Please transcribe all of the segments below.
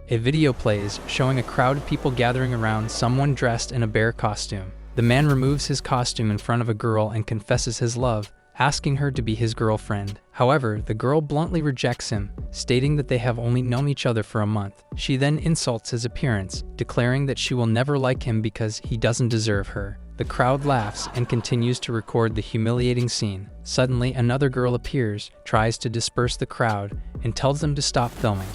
A video plays, showing a crowd of people gathering around someone dressed in a bear costume. The man removes his costume in front of a girl and confesses his love, asking her to be his girlfriend. However, the girl bluntly rejects him, stating that they have only known each other for a month. She then insults his appearance, declaring that she will never like him because he doesn't deserve her. The crowd laughs and continues to record the humiliating scene. Suddenly, another girl appears, tries to disperse the crowd, and tells them to stop filming.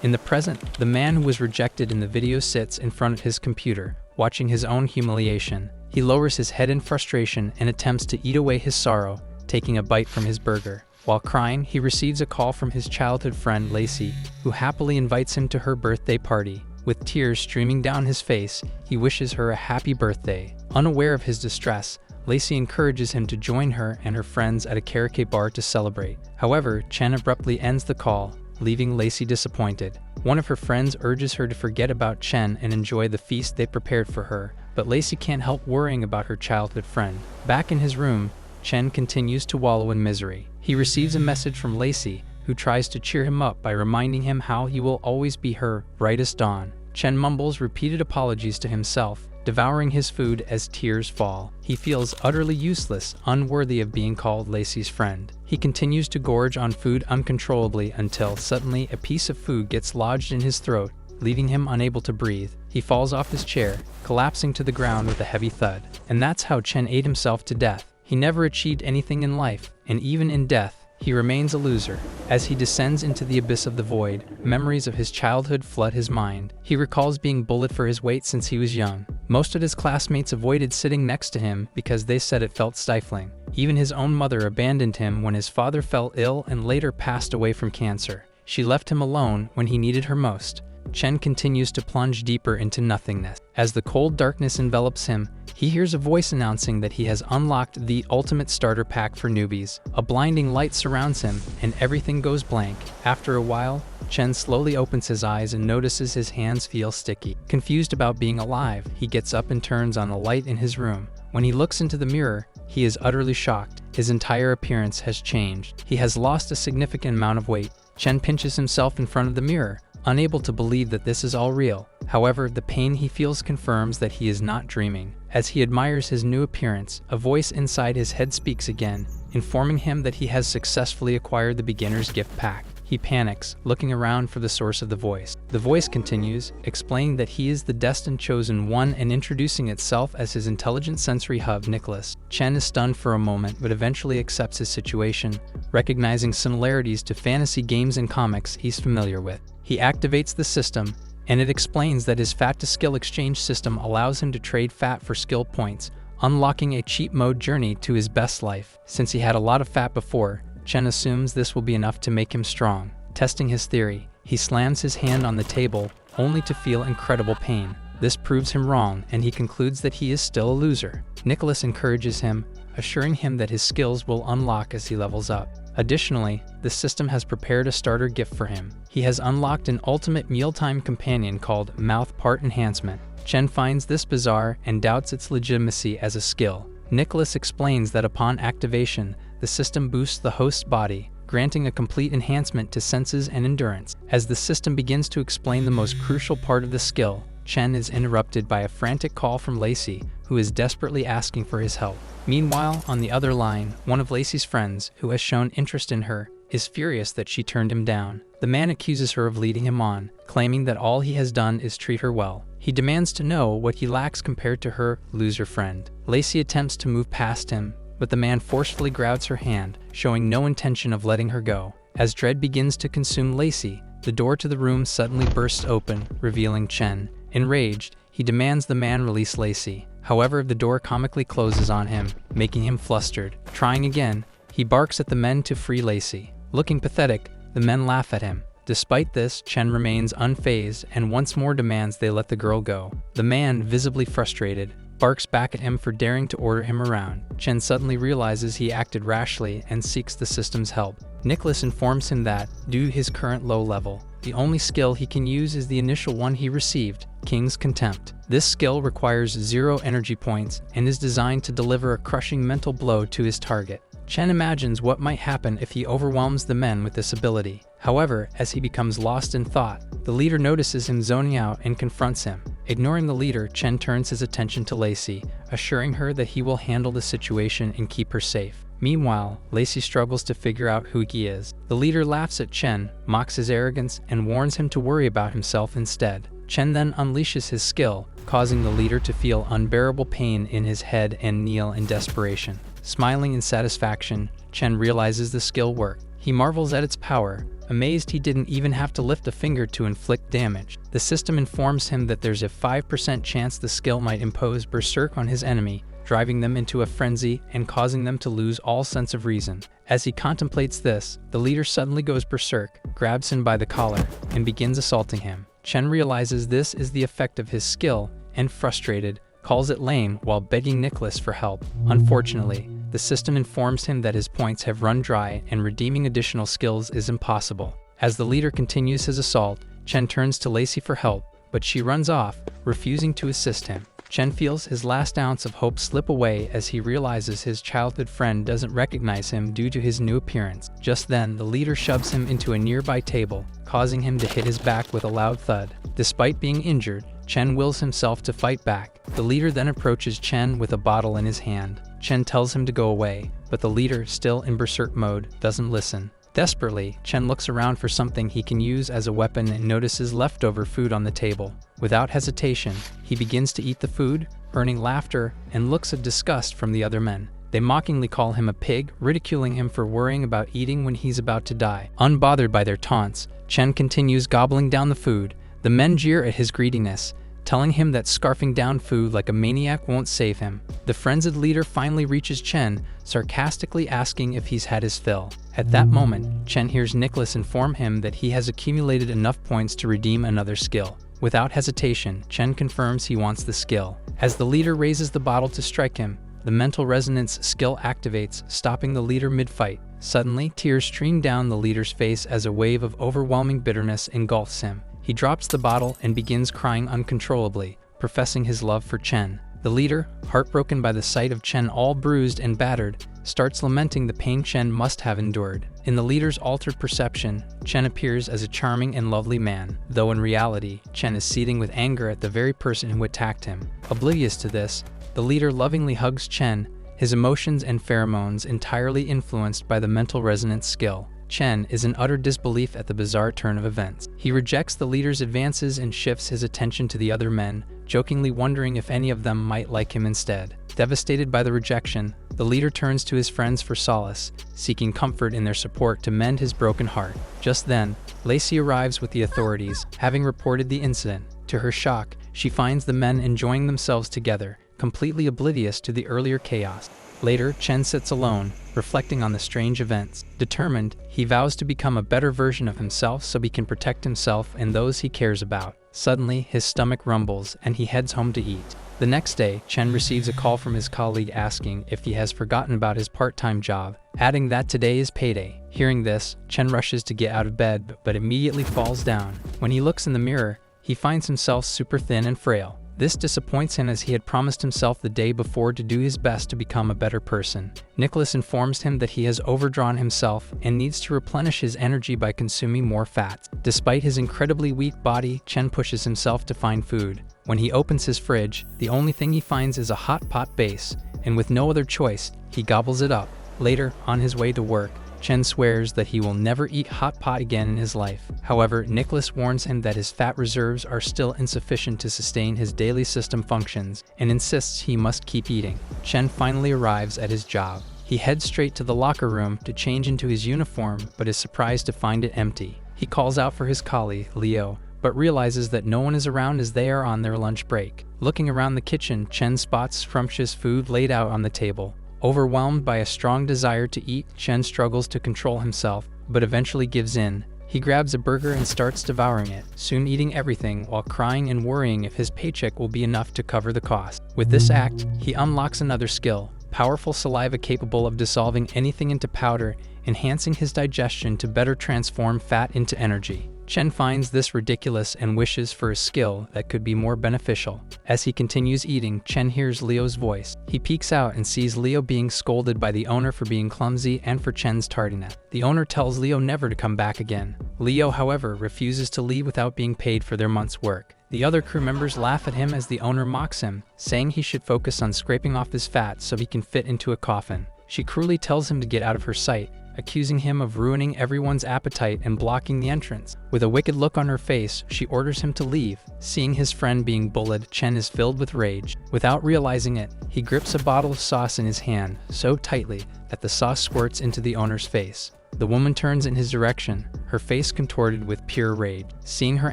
In the present, the man who was rejected in the video sits in front of his computer, watching his own humiliation. He lowers his head in frustration and attempts to eat away his sorrow, taking a bite from his burger. While crying, he receives a call from his childhood friend Lacey, who happily invites him to her birthday party. With tears streaming down his face, he wishes her a happy birthday. Unaware of his distress, Lacey encourages him to join her and her friends at a karaoke bar to celebrate. However, Chen abruptly ends the call, leaving Lacey disappointed. One of her friends urges her to forget about Chen and enjoy the feast they prepared for her, but Lacey can't help worrying about her childhood friend. Back in his room, Chen continues to wallow in misery. He receives a message from Lacey, who tries to cheer him up by reminding him how he will always be her brightest dawn. Chen mumbles repeated apologies to himself, devouring his food as tears fall. He feels utterly useless, unworthy of being called Lacey's friend. He continues to gorge on food uncontrollably until suddenly a piece of food gets lodged in his throat, leaving him unable to breathe. He falls off his chair, collapsing to the ground with a heavy thud. And that's how Chen ate himself to death. He never achieved anything in life, and even in death, he remains a loser. As he descends into the abyss of the void, memories of his childhood flood his mind. He recalls being bullied for his weight since he was young. Most of his classmates avoided sitting next to him because they said it felt stifling. Even his own mother abandoned him when his father fell ill and later passed away from cancer. She left him alone when he needed her most. Chen continues to plunge deeper into nothingness. As the cold darkness envelops him, he hears a voice announcing that he has unlocked the ultimate starter pack for newbies. A blinding light surrounds him, and everything goes blank. After a while, Chen slowly opens his eyes and notices his hands feel sticky. Confused about being alive, he gets up and turns on a light in his room. When he looks into the mirror, he is utterly shocked. His entire appearance has changed. He has lost a significant amount of weight. Chen pinches himself in front of the mirror, unable to believe that this is all real. However, the pain he feels confirms that he is not dreaming. As he admires his new appearance, a voice inside his head speaks again, informing him that he has successfully acquired the beginner's gift pack. He panics, looking around for the source of the voice. The voice continues, explaining that he is the destined chosen one and introducing itself as his intelligent sensory hub, Nicholas. Chen is stunned for a moment but eventually accepts his situation, recognizing similarities to fantasy games and comics he's familiar with. He activates the system, and it explains that his fat-to-skill exchange system allows him to trade fat for skill points, unlocking a cheat mode journey to his best life. Since he had a lot of fat before, Chen assumes this will be enough to make him strong. Testing his theory, he slams his hand on the table, only to feel incredible pain. This proves him wrong, and he concludes that he is still a loser. Nicholas encourages him, assuring him that his skills will unlock as he levels up. Additionally, the system has prepared a starter gift for him. He has unlocked an ultimate mealtime companion called Mouth Part Enhancement. Chen finds this bizarre and doubts its legitimacy as a skill. Nicholas explains that upon activation, the system boosts the host's body, granting a complete enhancement to senses and endurance. As the system begins to explain the most crucial part of the skill, Chen is interrupted by a frantic call from Lacey, who is desperately asking for his help. Meanwhile, on the other line, one of Lacey's friends, who has shown interest in her, is furious that she turned him down. The man accuses her of leading him on, claiming that all he has done is treat her well. He demands to know what he lacks compared to her loser friend. Lacey attempts to move past him, but the man forcefully grabs her hand, showing no intention of letting her go. As dread begins to consume Lacey, the door to the room suddenly bursts open, revealing Chen. Enraged, he demands the man release Lacey. However, the door comically closes on him, making him flustered. Trying again, he barks at the men to free Lacey. Looking pathetic, the men laugh at him. Despite this, Chen remains unfazed and once more demands they let the girl go. The man, visibly frustrated, barks back at him for daring to order him around. Chen suddenly realizes he acted rashly and seeks the system's help. Nicholas informs him that, due to his current low level, the only skill he can use is the initial one he received, King's Contempt. This skill requires 0 energy points and is designed to deliver a crushing mental blow to his target. Chen imagines what might happen if he overwhelms the men with this ability. However, as he becomes lost in thought, the leader notices him zoning out and confronts him. Ignoring the leader, Chen turns his attention to Lacey, assuring her that he will handle the situation and keep her safe. Meanwhile, Lacey struggles to figure out who he is. The leader laughs at Chen, mocks his arrogance, and warns him to worry about himself instead. Chen then unleashes his skill, causing the leader to feel unbearable pain in his head and kneel in desperation. Smiling in satisfaction, Chen realizes the skill worked. He marvels at its power, amazed he didn't even have to lift a finger to inflict damage. The system informs him that there's a 5% chance the skill might impose berserk on his enemy, driving them into a frenzy and causing them to lose all sense of reason. As he contemplates this, the leader suddenly goes berserk, grabs him by the collar, and begins assaulting him. Chen realizes this is the effect of his skill, and frustrated, calls it lame while begging Nicholas for help. Unfortunately, the system informs him that his points have run dry and redeeming additional skills is impossible. As the leader continues his assault, Chen turns to Lacey for help, but she runs off, refusing to assist him. Chen feels his last ounce of hope slip away as he realizes his childhood friend doesn't recognize him due to his new appearance. Just then, the leader shoves him into a nearby table, causing him to hit his back with a loud thud. Despite being injured, Chen wills himself to fight back. The leader then approaches Chen with a bottle in his hand. Chen tells him to go away, but the leader, still in berserk mode, doesn't listen. Desperately, Chen looks around for something he can use as a weapon and notices leftover food on the table. Without hesitation, he begins to eat the food, earning laughter and looks of disgust from the other men. They mockingly call him a pig, ridiculing him for worrying about eating when he's about to die. Unbothered by their taunts, Chen continues gobbling down the food. The men jeer at his greediness, telling him that scarfing down food like a maniac won't save him. The frenzied leader finally reaches Chen, sarcastically asking if he's had his fill. At that moment, Chen hears Nicholas inform him that he has accumulated enough points to redeem another skill. Without hesitation, Chen confirms he wants the skill. As the leader raises the bottle to strike him, the mental resonance skill activates, stopping the leader mid-fight. Suddenly, tears stream down the leader's face as a wave of overwhelming bitterness engulfs him. He drops the bottle and begins crying uncontrollably, professing his love for Chen. The leader, heartbroken by the sight of Chen all bruised and battered, starts lamenting the pain Chen must have endured. In the leader's altered perception, Chen appears as a charming and lovely man, though in reality, Chen is seething with anger at the very person who attacked him. Oblivious to this, the leader lovingly hugs Chen, his emotions and pheromones entirely influenced by the mental resonance skill. Chen is in utter disbelief at the bizarre turn of events. He rejects the leader's advances and shifts his attention to the other men, jokingly wondering if any of them might like him instead. Devastated by the rejection, the leader turns to his friends for solace, seeking comfort in their support to mend his broken heart. Just then, Lacey arrives with the authorities, having reported the incident. To her shock, she finds the men enjoying themselves together, completely oblivious to the earlier chaos. Later, Chen sits alone, reflecting on the strange events. Determined, he vows to become a better version of himself so he can protect himself and those he cares about. Suddenly, his stomach rumbles and he heads home to eat. The next day, Chen receives a call from his colleague asking if he has forgotten about his part-time job, adding that today is payday. Hearing this, Chen rushes to get out of bed but immediately falls down. When he looks in the mirror, he finds himself super thin and frail. This disappoints him as he had promised himself the day before to do his best to become a better person. Nicholas informs him that he has overdrawn himself and needs to replenish his energy by consuming more fats. Despite his incredibly weak body, Chen pushes himself to find food. When he opens his fridge, the only thing he finds is a hot pot base, and with no other choice, he gobbles it up. Later, on his way to work, Chen swears that he will never eat hot pot again in his life. However, Nicholas warns him that his fat reserves are still insufficient to sustain his daily system functions and insists he must keep eating. Chen finally arrives at his job. He heads straight to the locker room to change into his uniform but is surprised to find it empty. He calls out for his colleague, Leo, but realizes that no one is around as they are on their lunch break. Looking around the kitchen, Chen spots scrumptious food laid out on the table. Overwhelmed by a strong desire to eat, Chen struggles to control himself, but eventually gives in. He grabs a burger and starts devouring it, soon eating everything while crying and worrying if his paycheck will be enough to cover the cost. With this act, he unlocks another skill, powerful saliva capable of dissolving anything into powder, enhancing his digestion to better transform fat into energy. Chen finds this ridiculous and wishes for a skill that could be more beneficial. As he continues eating, Chen hears Leo's voice. He peeks out and sees Leo being scolded by the owner for being clumsy and for Chen's tardiness. The owner tells Leo never to come back again. Leo, however, refuses to leave without being paid for their month's work. The other crew members laugh at him as the owner mocks him, saying he should focus on scraping off his fat so he can fit into a coffin. She cruelly tells him to get out of her sight, accusing him of ruining everyone's appetite and blocking the entrance. With a wicked look on her face, she orders him to leave. Seeing his friend being bullied, Chen is filled with rage. Without realizing it, he grips a bottle of sauce in his hand so tightly that the sauce squirts into the owner's face. The woman turns in his direction, her face contorted with pure rage. Seeing her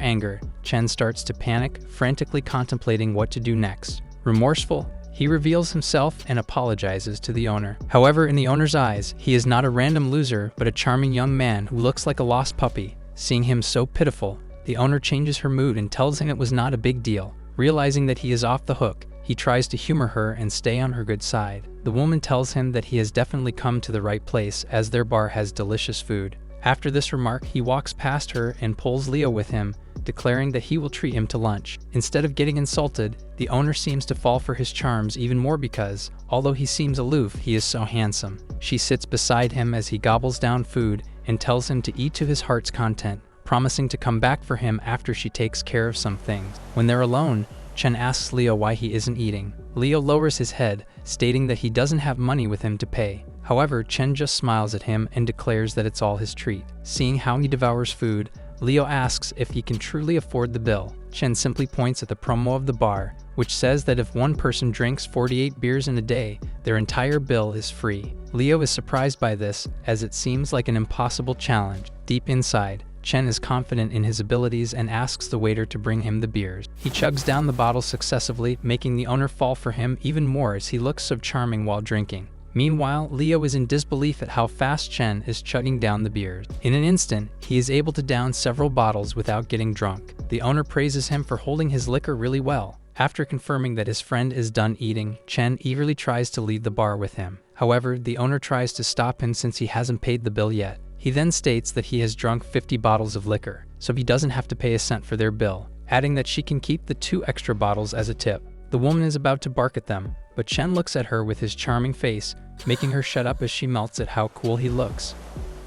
anger, Chen starts to panic, frantically contemplating what to do next. Remorseful, he reveals himself and apologizes to the owner. However, in the owner's eyes, he is not a random loser, but a charming young man who looks like a lost puppy. Seeing him so pitiful, the owner changes her mood and tells him it was not a big deal. Realizing that he is off the hook, he tries to humor her and stay on her good side. The woman tells him that he has definitely come to the right place as their bar has delicious food. After this remark, he walks past her and pulls Leo with him, declaring that he will treat him to lunch. Instead of getting insulted, the owner seems to fall for his charms even more because, although he seems aloof, he is so handsome. She sits beside him as he gobbles down food and tells him to eat to his heart's content, promising to come back for him after she takes care of some things. When they're alone, Chen asks Leo why he isn't eating. Leo lowers his head, stating that he doesn't have money with him to pay. However, Chen just smiles at him and declares that it's all his treat. Seeing how he devours food, Leo asks if he can truly afford the bill. Chen simply points at the promo of the bar, which says that if one person drinks 48 beers in a day, their entire bill is free. Leo is surprised by this, as it seems like an impossible challenge. Deep inside, Chen is confident in his abilities and asks the waiter to bring him the beers. He chugs down the bottles successively, making the owner fall for him even more as he looks so charming while drinking. Meanwhile, Leo is in disbelief at how fast Chen is chugging down the beers. In an instant, he is able to down several bottles without getting drunk. The owner praises him for holding his liquor really well. After confirming that his friend is done eating, Chen eagerly tries to leave the bar with him. However, the owner tries to stop him since he hasn't paid the bill yet. He then states that he has drunk 50 bottles of liquor, so he doesn't have to pay a cent for their bill, adding that she can keep the 2 extra bottles as a tip. The woman is about to bark at them, but Chen looks at her with his charming face, making her shut up as she melts at how cool he looks.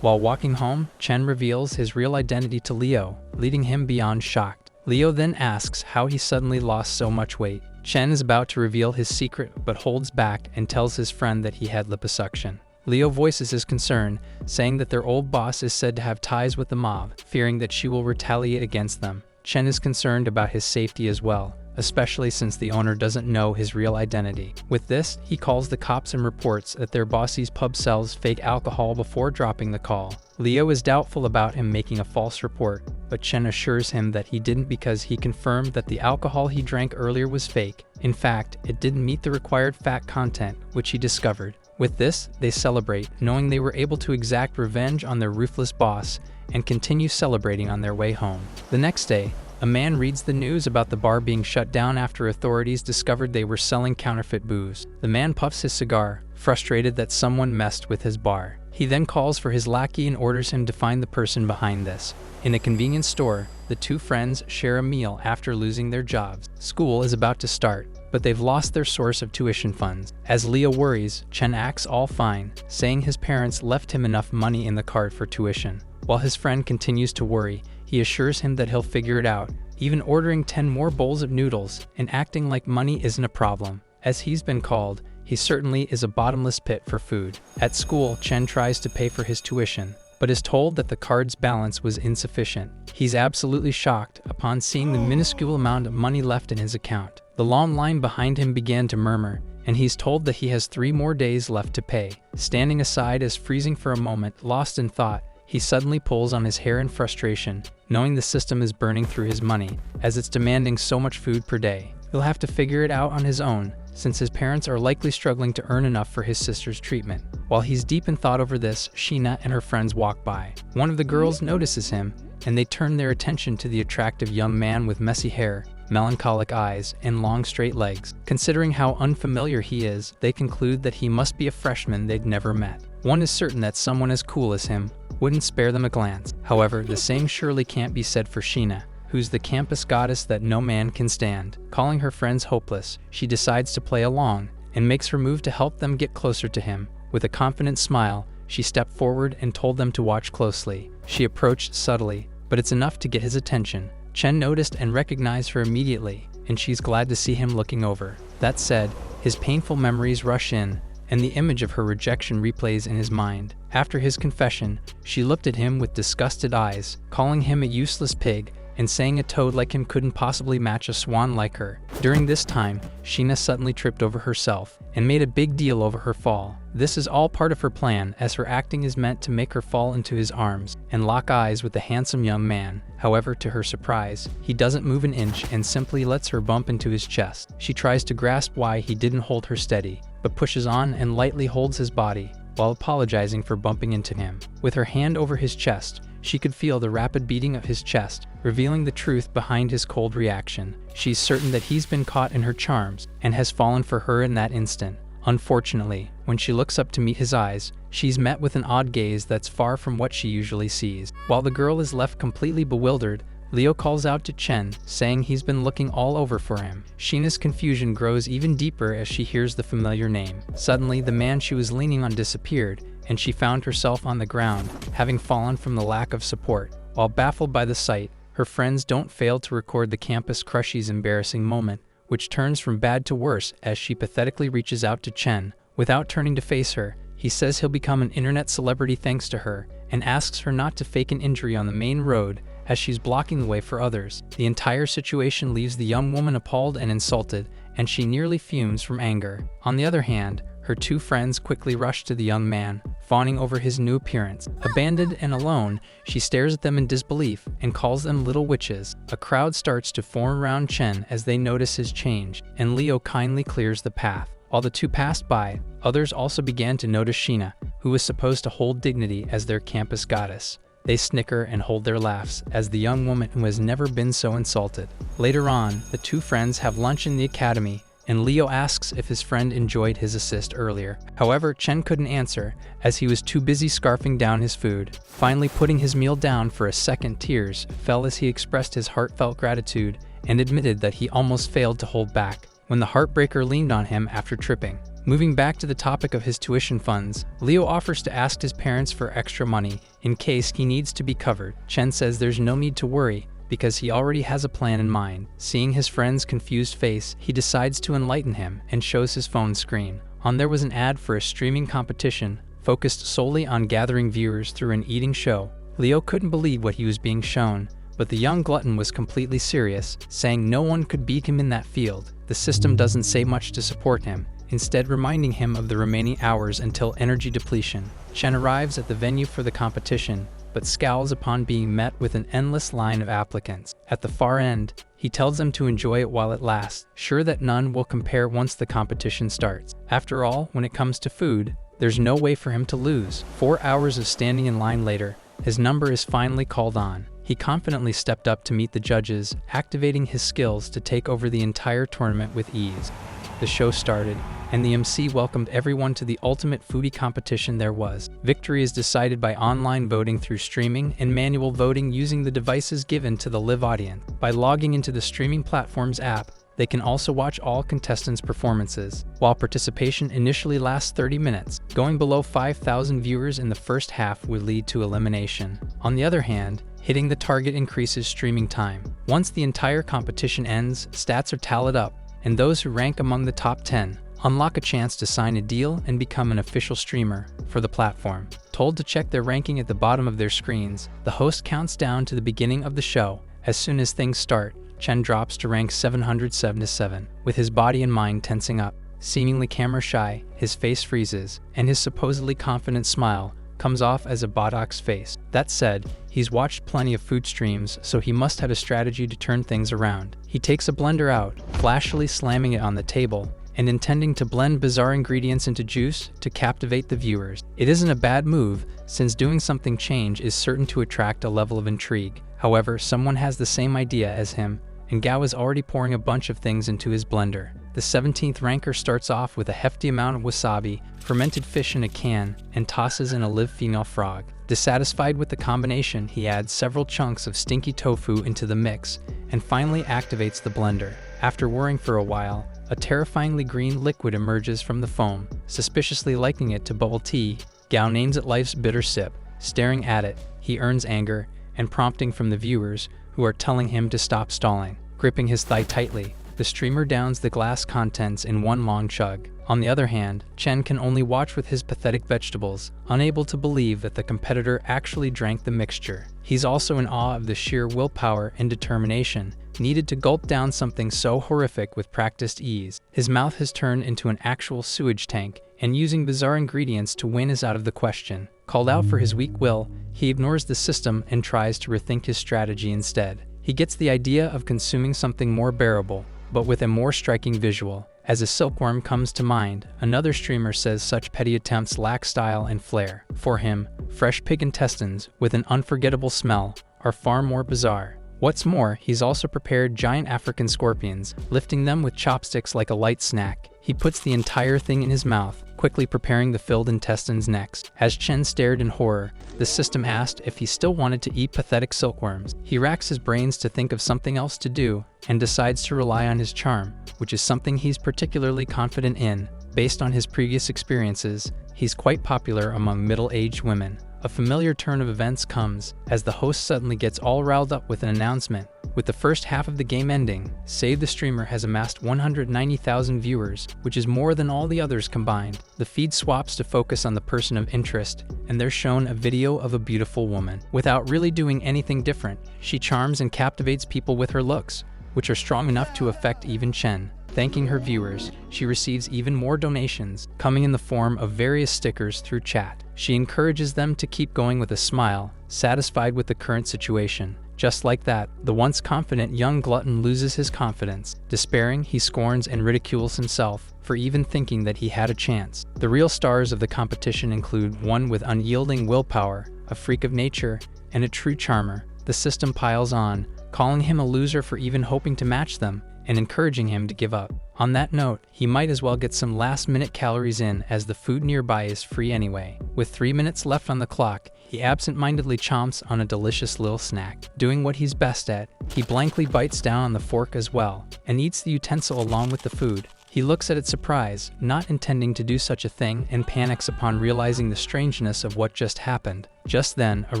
While walking home, Chen reveals his real identity to Leo, leaving him beyond shocked. Leo then asks how he suddenly lost so much weight. Chen is about to reveal his secret but holds back and tells his friend that he had liposuction. Leo voices his concern, saying that their old boss is said to have ties with the mob, fearing that she will retaliate against them. Chen is concerned about his safety as well, especially since the owner doesn't know his real identity. With this, he calls the cops and reports that their boss's pub sells fake alcohol before dropping the call. Leo is doubtful about him making a false report, but Chen assures him that he didn't because he confirmed that the alcohol he drank earlier was fake. In fact, it didn't meet the required fat content, which he discovered. With this, they celebrate, knowing they were able to exact revenge on their ruthless boss and continue celebrating on their way home. The next day, a man reads the news about the bar being shut down after authorities discovered they were selling counterfeit booze. The man puffs his cigar, frustrated that someone messed with his bar. He then calls for his lackey and orders him to find the person behind this. In a convenience store, the 2 friends share a meal after losing their jobs. School is about to start, but they've lost their source of tuition funds. As Leo worries, Chen acts all fine, saying his parents left him enough money in the card for tuition. While his friend continues to worry, he assures him that he'll figure it out, even ordering 10 more bowls of noodles and acting like money isn't a problem. As he's been called, he certainly is a bottomless pit for food. At school, Chen tries to pay for his tuition, but is told that the card's balance was insufficient. He's absolutely shocked upon seeing the minuscule amount of money left in his account. The long line behind him began to murmur, and he's told that he has 3 more days left to pay. Standing aside as freezing for a moment, lost in thought, he suddenly pulls on his hair in frustration, knowing the system is burning through his money, as it's demanding so much food per day. He'll have to figure it out on his own, since his parents are likely struggling to earn enough for his sister's treatment. While he's deep in thought over this, Sheena and her friends walk by. One of the girls notices him, and they turn their attention to the attractive young man with messy hair, melancholic eyes, and long straight legs. Considering how unfamiliar he is, they conclude that he must be a freshman they'd never met. One is certain that someone as cool as him wouldn't spare them a glance. However, the same surely can't be said for Sheena, who's the campus goddess that no man can stand. Calling her friends hopeless, she decides to play along and makes her move to help them get closer to him. With a confident smile, she stepped forward and told them to watch closely. She approached subtly, but it's enough to get his attention. Chen noticed and recognized her immediately, and she's glad to see him looking over. That said, his painful memories rush in, and the image of her rejection replays in his mind. After his confession, she looked at him with disgusted eyes, calling him a useless pig and saying a toad like him couldn't possibly match a swan like her. During this time, Sheena suddenly tripped over herself and made a big deal over her fall. This is all part of her plan, as her acting is meant to make her fall into his arms and lock eyes with the handsome young man. However, to her surprise, he doesn't move an inch and simply lets her bump into his chest. She tries to grasp why he didn't hold her steady, but pushes on and lightly holds his body while apologizing for bumping into him. With her hand over his chest, she could feel the rapid beating of his chest, revealing the truth behind his cold reaction. She's certain that he's been caught in her charms and has fallen for her in that instant. Unfortunately, when she looks up to meet his eyes, she's met with an odd gaze that's far from what she usually sees. While the girl is left completely bewildered, Leo calls out to Chen, saying he's been looking all over for him. Sheena's confusion grows even deeper as she hears the familiar name. Suddenly, the man she was leaning on disappeared, and she found herself on the ground, having fallen from the lack of support. While baffled by the sight, her friends don't fail to record the campus crushie's embarrassing moment, which turns from bad to worse as she pathetically reaches out to Chen. Without turning to face her, he says he'll become an internet celebrity thanks to her, and asks her not to fake an injury on the main road as she's blocking the way for others. The entire situation leaves the young woman appalled and insulted, and she nearly fumes from anger. On the other hand, her two friends quickly rush to the young man, fawning over his new appearance. Abandoned and alone, she stares at them in disbelief and calls them little witches. A crowd starts to form around Chen as they notice his change, and Leo kindly clears the path. While the two passed by, others also began to notice Sheena, who was supposed to hold dignity as their campus goddess. They snicker and hold their laughs as the young woman who has never been so insulted. Later on, the two friends have lunch in the academy, and Leo asks if his friend enjoyed his assist earlier. However, Chen couldn't answer, as he was too busy scarfing down his food. Finally putting his meal down for a second, tears fell as he expressed his heartfelt gratitude and admitted that he almost failed to hold back when the heartbreaker leaned on him after tripping. Moving back to the topic of his tuition funds, Leo offers to ask his parents for extra money in case he needs to be covered. Chen says there's no need to worry, because he already has a plan in mind. Seeing his friend's confused face, he decides to enlighten him and shows his phone screen. On there was an ad for a streaming competition focused solely on gathering viewers through an eating show. Leo couldn't believe what he was being shown, but the young glutton was completely serious, saying no one could beat him in that field. The system doesn't say much to support him, instead reminding him of the remaining hours until energy depletion. Chen arrives at the venue for the competition, but scowls upon being met with an endless line of applicants. At the far end, he tells them to enjoy it while it lasts, sure that none will compare once the competition starts. After all, when it comes to food, there's no way for him to lose. 4 hours of standing in line later, his number is finally called on. He confidently stepped up to meet the judges, activating his skills to take over the entire tournament with ease. The show started, and the MC welcomed everyone to the ultimate foodie competition there was. Victory is decided by online voting through streaming and manual voting using the devices given to the live audience. By logging into the streaming platform's app, they can also watch all contestants' performances. While participation initially lasts 30 minutes, going below 5,000 viewers in the first half would lead to elimination. On the other hand, hitting the target increases streaming time. Once the entire competition ends, stats are tallied up, and those who rank among the top 10 unlock a chance to sign a deal and become an official streamer for the platform. Told to check their ranking at the bottom of their screens, the host counts down to the beginning of the show. As soon as things start, Chen drops to rank 777, with his body and mind tensing up. Seemingly camera shy, his face freezes, and his supposedly confident smile comes off as a Botox face. That said, he's watched plenty of food streams, so he must have a strategy to turn things around. He takes a blender out, flashily slamming it on the table, and intending to blend bizarre ingredients into juice to captivate the viewers. It isn't a bad move, since doing something change is certain to attract a level of intrigue. However, someone has the same idea as him, and Gao is already pouring a bunch of things into his blender. The 17th ranker starts off with a hefty amount of wasabi, fermented fish in a can, and tosses in a live female frog. Dissatisfied with the combination, he adds several chunks of stinky tofu into the mix, and finally activates the blender. After whirring for a while, a terrifyingly green liquid emerges from the foam. Suspiciously liking it to bubble tea, Gao names it life's bitter sip. Staring at it, he earns anger and prompting from the viewers, who are telling him to stop stalling. Gripping his thigh tightly, the streamer downs the glass contents in one long chug. On the other hand, Chen can only watch with his pathetic vegetables, unable to believe that the competitor actually drank the mixture. He's also in awe of the sheer willpower and determination needed to gulp down something so horrific with practiced ease. His mouth has turned into an actual sewage tank, and using bizarre ingredients to win is out of the question. Called out for his weak will, he ignores the system and tries to rethink his strategy instead. He gets the idea of consuming something more bearable, but with a more striking visual. As a silkworm comes to mind, another streamer says such petty attempts lack style and flair. For him, fresh pig intestines, with an unforgettable smell, are far more bizarre. What's more, he's also prepared giant African scorpions, lifting them with chopsticks like a light snack. He puts the entire thing in his mouth, quickly preparing the filled intestines next. As Chen stared in horror, the system asked if he still wanted to eat pathetic silkworms. He racks his brains to think of something else to do, and decides to rely on his charm, which is something he's particularly confident in. Based on his previous experiences, he's quite popular among middle-aged women. A familiar turn of events comes, as the host suddenly gets all riled up with an announcement. With the first half of the game ending, Save the Streamer has amassed 190,000 viewers, which is more than all the others combined. The feed swaps to focus on the person of interest, and they're shown a video of a beautiful woman. Without really doing anything different, she charms and captivates people with her looks, which are strong enough to affect even Chen. Thanking her viewers, she receives even more donations, coming in the form of various stickers through chat. She encourages them to keep going with a smile, satisfied with the current situation. Just like that, the once confident young glutton loses his confidence. Despairing, he scorns and ridicules himself for even thinking that he had a chance. The real stars of the competition include one with unyielding willpower, a freak of nature, and a true charmer. The system piles on, calling him a loser for even hoping to match them, and encouraging him to give up. On that note, he might as well get some last-minute calories in, as the food nearby is free anyway. With 3 minutes left on the clock, he absent-mindedly chomps on a delicious little snack. Doing what he's best at, he blankly bites down on the fork as well, and eats the utensil along with the food. He looks at it surprised, not intending to do such a thing, and panics upon realizing the strangeness of what just happened. Just then, a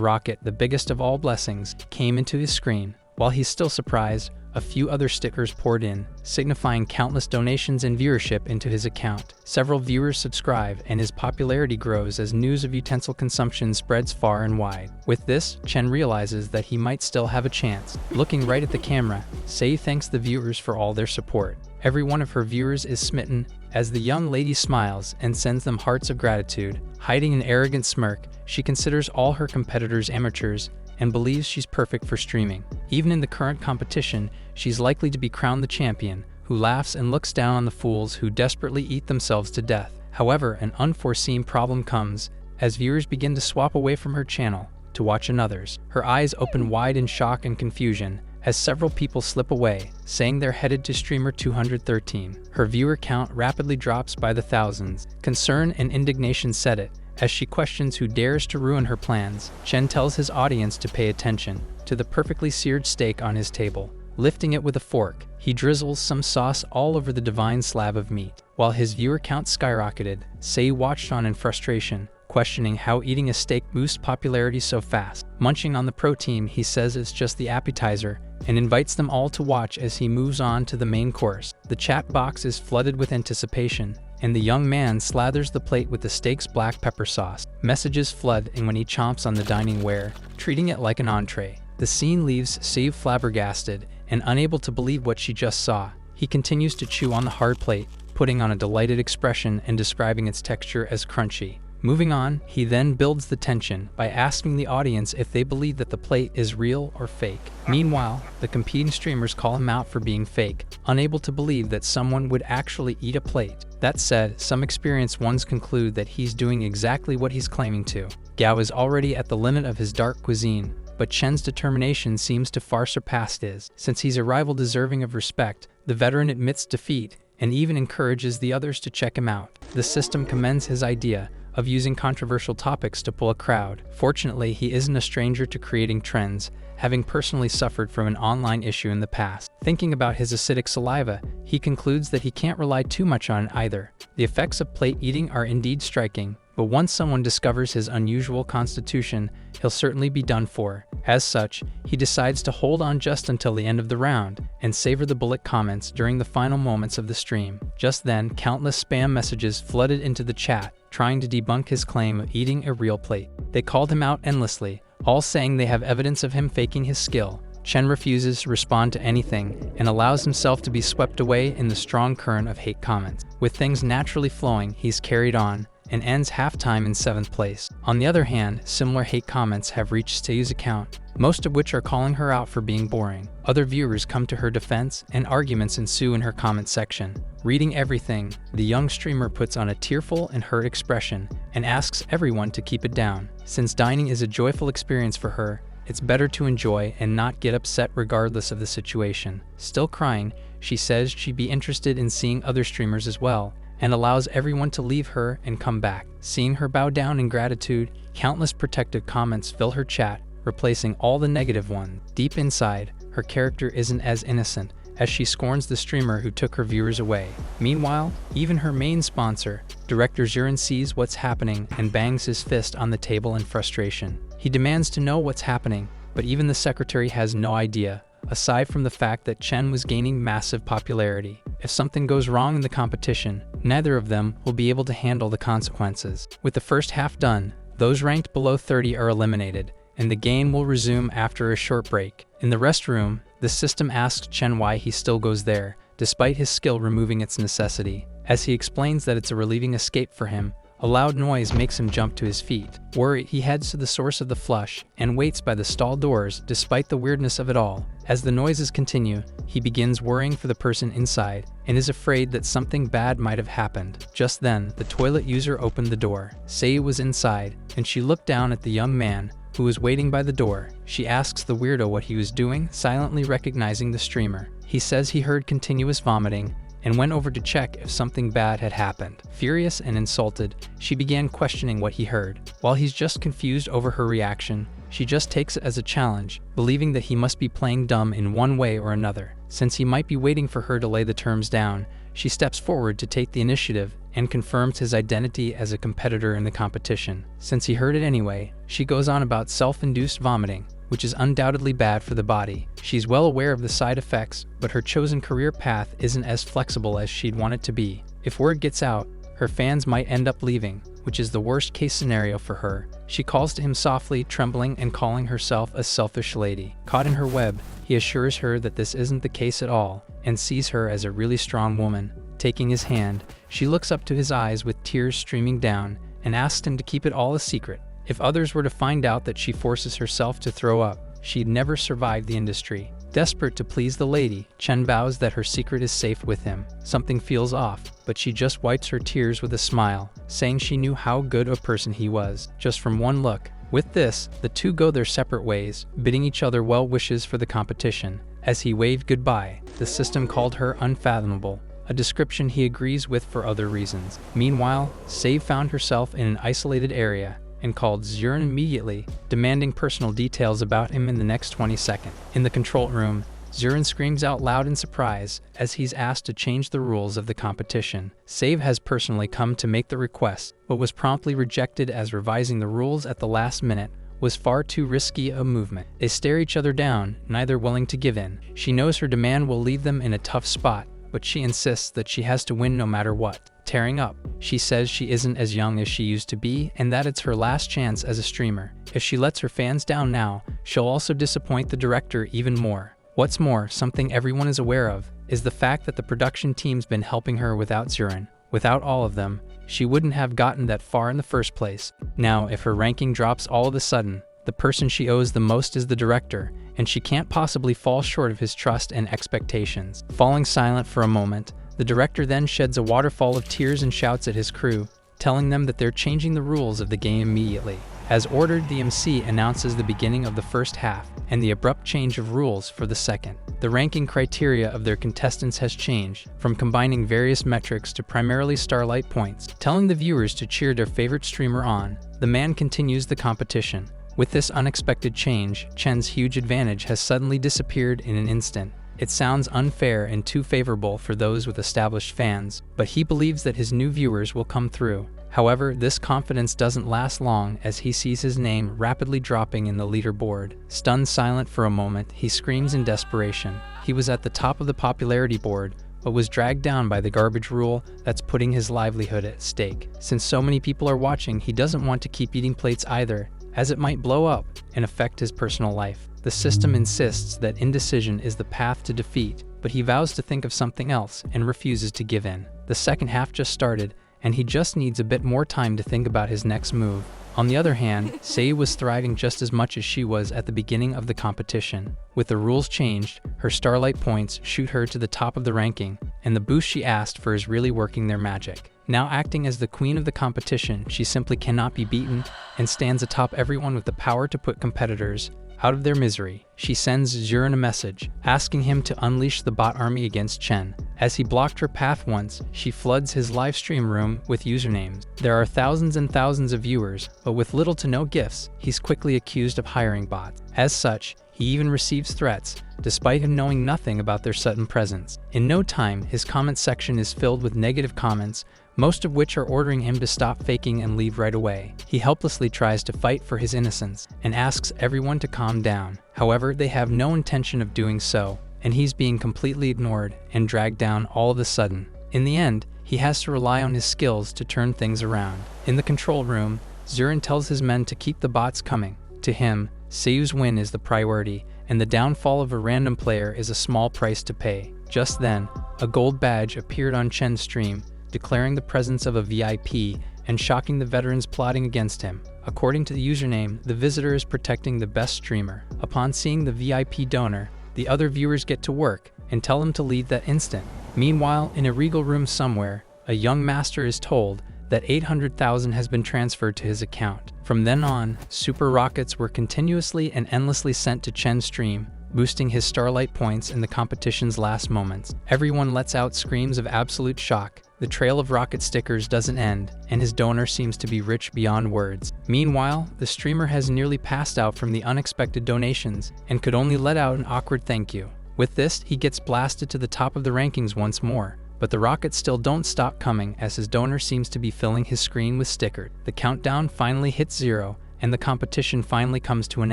rocket, the biggest of all blessings, came into his screen. While he's still surprised, a few other stickers poured in, signifying countless donations and viewership into his account. Several viewers subscribe, and his popularity grows as news of utensil consumption spreads far and wide. With this, Chen realizes that he might still have a chance. Looking right at the camera, Sei thanks the viewers for all their support. Every one of her viewers is smitten, as the young lady smiles and sends them hearts of gratitude. Hiding an arrogant smirk, she considers all her competitors amateurs, and believes she's perfect for streaming. Even in the current competition, she's likely to be crowned the champion, who laughs and looks down on the fools who desperately eat themselves to death. However, an unforeseen problem comes, as viewers begin to swap away from her channel to watch another's. Her eyes open wide in shock and confusion, as several people slip away, saying they're headed to streamer 213. Her viewer count rapidly drops by the thousands. Concern and indignation set it, as she questions who dares to ruin her plans. Chen tells his audience to pay attention to the perfectly seared steak on his table. Lifting it with a fork, he drizzles some sauce all over the divine slab of meat. While his viewer count skyrocketed, Sei watched on in frustration, questioning how eating a steak boosts popularity so fast. Munching on the protein, he says it's just the appetizer, and invites them all to watch as he moves on to the main course. The chat box is flooded with anticipation, and the young man slathers the plate with the steak's black pepper sauce. Messages flood in when he chomps on the dining ware, treating it like an entree. The scene leaves Sei flabbergasted and unable to believe what she just saw. He continues to chew on the hard plate, putting on a delighted expression and describing its texture as crunchy. Moving on, he then builds the tension by asking the audience if they believe that the plate is real or fake. Meanwhile, the competing streamers call him out for being fake, unable to believe that someone would actually eat a plate. That said, some experienced ones conclude that he's doing exactly what he's claiming to. Gao is already at the limit of his dark cuisine, but Chen's determination seems to far surpass his. Since he's a rival deserving of respect, the veteran admits defeat and even encourages the others to check him out. The system commends his idea of using controversial topics to pull a crowd. Fortunately, he isn't a stranger to creating trends, having personally suffered from an online issue in the past. Thinking about his acidic saliva, he concludes that he can't rely too much on it either. The effects of plate eating are indeed striking, but once someone discovers his unusual constitution, he'll certainly be done for. As such, he decides to hold on just until the end of the round and savor the bullet comments during the final moments of the stream. Just then, countless spam messages flooded into the chat, trying to debunk his claim of eating a real plate. They called him out endlessly, all saying they have evidence of him faking his skill. Chen refuses to respond to anything and allows himself to be swept away in the strong current of hate comments. With things naturally flowing, he's carried on and ends halftime in 7th place. On the other hand, similar hate comments have reached Sei's account, most of which are calling her out for being boring. Other viewers come to her defense, and arguments ensue in her comment section. Reading everything, the young streamer puts on a tearful and hurt expression and asks everyone to keep it down. Since dining is a joyful experience for her, it's better to enjoy and not get upset regardless of the situation. Still crying, she says she'd be interested in seeing other streamers as well, and allows everyone to leave her and come back. Seeing her bow down in gratitude, countless protective comments fill her chat, replacing all the negative ones. Deep inside, her character isn't as innocent, as she scorns the streamer who took her viewers away. Meanwhile, even her main sponsor, director Zurin, sees what's happening and bangs his fist on the table in frustration. He demands to know what's happening, but even the secretary has no idea, aside from the fact that Chen was gaining massive popularity. If something goes wrong in the competition, neither of them will be able to handle the consequences. With the first half done, those ranked below 30 are eliminated, and the game will resume after a short break. In the restroom, the system asks Chen why he still goes there, despite his skill removing its necessity. As he explains that it's a relieving escape for him, a loud noise makes him jump to his feet. Worried, he heads to the source of the flush and waits by the stall doors despite the weirdness of it all. As the noises continue, he begins worrying for the person inside and is afraid that something bad might have happened. Just then, the toilet user opened the door. Sei was inside, and she looked down at the young man who was waiting by the door. She asks the weirdo what he was doing, silently recognizing the streamer. He says he heard continuous vomiting and went over to check if something bad had happened. Furious and insulted, she began questioning what he heard. While he's just confused over her reaction, she just takes it as a challenge, believing that he must be playing dumb in one way or another. Since he might be waiting for her to lay the terms down, she steps forward to take the initiative and confirms his identity as a competitor in the competition. Since he heard it anyway, she goes on about self-induced vomiting, which is undoubtedly bad for the body. She's well aware of the side effects, but her chosen career path isn't as flexible as she'd want it to be. If word gets out, her fans might end up leaving, which is the worst case scenario for her. She calls to him softly, trembling and calling herself a selfish lady. Caught in her web, he assures her that this isn't the case at all, and sees her as a really strong woman. Taking his hand, she looks up to his eyes with tears streaming down and asks him to keep it all a secret. If others were to find out that she forces herself to throw up, she'd never survive the industry. Desperate to please the lady, Chen vows that her secret is safe with him. Something feels off, but she just wipes her tears with a smile, saying she knew how good a person he was, just from one look. With this, the two go their separate ways, bidding each other well wishes for the competition. As he waved goodbye, the system called her unfathomable, a description he agrees with for other reasons. Meanwhile, Sei found herself in an isolated area and called Zurin immediately, demanding personal details about him in the next 20 seconds. In the control room, Zurin screams out loud in surprise as he's asked to change the rules of the competition. Sei has personally come to make the request, but was promptly rejected as revising the rules at the last minute was far too risky a movement. They stare each other down, neither willing to give in. She knows her demand will leave them in a tough spot, but she insists that she has to win no matter what. Tearing up, she says she isn't as young as she used to be and that it's her last chance as a streamer. If she lets her fans down now, she'll also disappoint the director even more. What's more, something everyone is aware of is the fact that the production team's been helping her without Zurin. Without all of them, she wouldn't have gotten that far in the first place. Now, if her ranking drops all of a sudden, the person she owes the most is the director, and she can't possibly fall short of his trust and expectations. Falling silent for a moment, the director then sheds a waterfall of tears and shouts at his crew, telling them that they're changing the rules of the game immediately. As ordered, the MC announces the beginning of the first half. and the abrupt change of rules for the second. The ranking criteria of their contestants has changed, from combining various metrics to primarily starlight points, telling the viewers to cheer their favorite streamer on. The man continues the competition. With this unexpected change, Chen's huge advantage has suddenly disappeared in an instant. It sounds unfair and too favorable for those with established fans, but he believes that his new viewers will come through. However, this confidence doesn't last long as he sees his name rapidly dropping in the leaderboard. Stunned silent for a moment, he screams in desperation. He was at the top of the popularity board, but was dragged down by the garbage rule that's putting his livelihood at stake. Since so many people are watching, he doesn't want to keep eating plates either, as it might blow up and affect his personal life. The system insists that indecision is the path to defeat, but he vows to think of something else and refuses to give in. The second half just started, and he just needs a bit more time to think about his next move. On the other hand, Sei was thriving just as much as she was at the beginning of the competition. With the rules changed, her starlight points shoot her to the top of the ranking, and the boost she asked for is really working their magic. Now acting as the queen of the competition, she simply cannot be beaten and stands atop everyone with the power to put competitors out of their misery. She sends Zurin a message, asking him to unleash the bot army against Chen. As he blocked her path once, she floods his live stream room with usernames. There are thousands and thousands of viewers, but with little to no gifts, he's quickly accused of hiring bots. As such, he even receives threats, despite him knowing nothing about their sudden presence. In no time, his comment section is filled with negative comments, most of which are ordering him to stop faking and leave right away. He helplessly tries to fight for his innocence and asks everyone to calm down. However, they have no intention of doing so, and he's being completely ignored and dragged down all of a sudden. In the end, he has to rely on his skills to turn things around. In the control room, Zurin tells his men to keep the bots coming. To him, Seiyu's win is the priority, and the downfall of a random player is a small price to pay. Just then, a gold badge appeared on Chen's stream, declaring the presence of a VIP and shocking the veterans plotting against him. According to the username, the visitor is protecting the best streamer. Upon seeing the VIP donor, the other viewers get to work and tell him to leave that instant. Meanwhile, in a regal room somewhere, a young master is told that 800,000 has been transferred to his account. From then on, super rockets were continuously and endlessly sent to Chen's stream, boosting his starlight points in the competition's last moments. Everyone lets out screams of absolute shock. The trail of rocket stickers doesn't end, and his donor seems to be rich beyond words. Meanwhile, the streamer has nearly passed out from the unexpected donations and could only let out an awkward thank you. With this, he gets blasted to the top of the rankings once more. But the rockets still don't stop coming as his donor seems to be filling his screen with stickers. The countdown finally hits 0, and the competition finally comes to an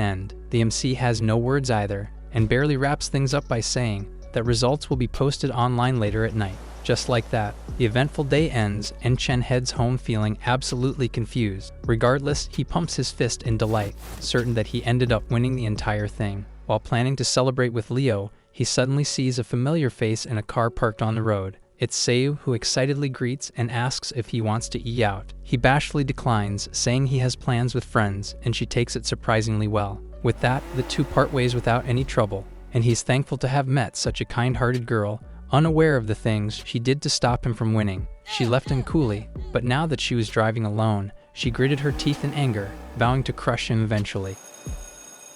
end. The MC has no words either, and barely wraps things up by saying that results will be posted online later at night. Just like that, the eventful day ends and Chen heads home feeling absolutely confused. Regardless, he pumps his fist in delight, certain that he ended up winning the entire thing. While planning to celebrate with Leo, he suddenly sees a familiar face in a car parked on the road. It's Seiyu, who excitedly greets and asks if he wants to eat out. He bashfully declines, saying he has plans with friends, and she takes it surprisingly well. With that, the two part ways without any trouble, and he's thankful to have met such a kind-hearted girl, unaware of the things she did to stop him from winning. She left him coolly, but now that she was driving alone, she gritted her teeth in anger, vowing to crush him eventually.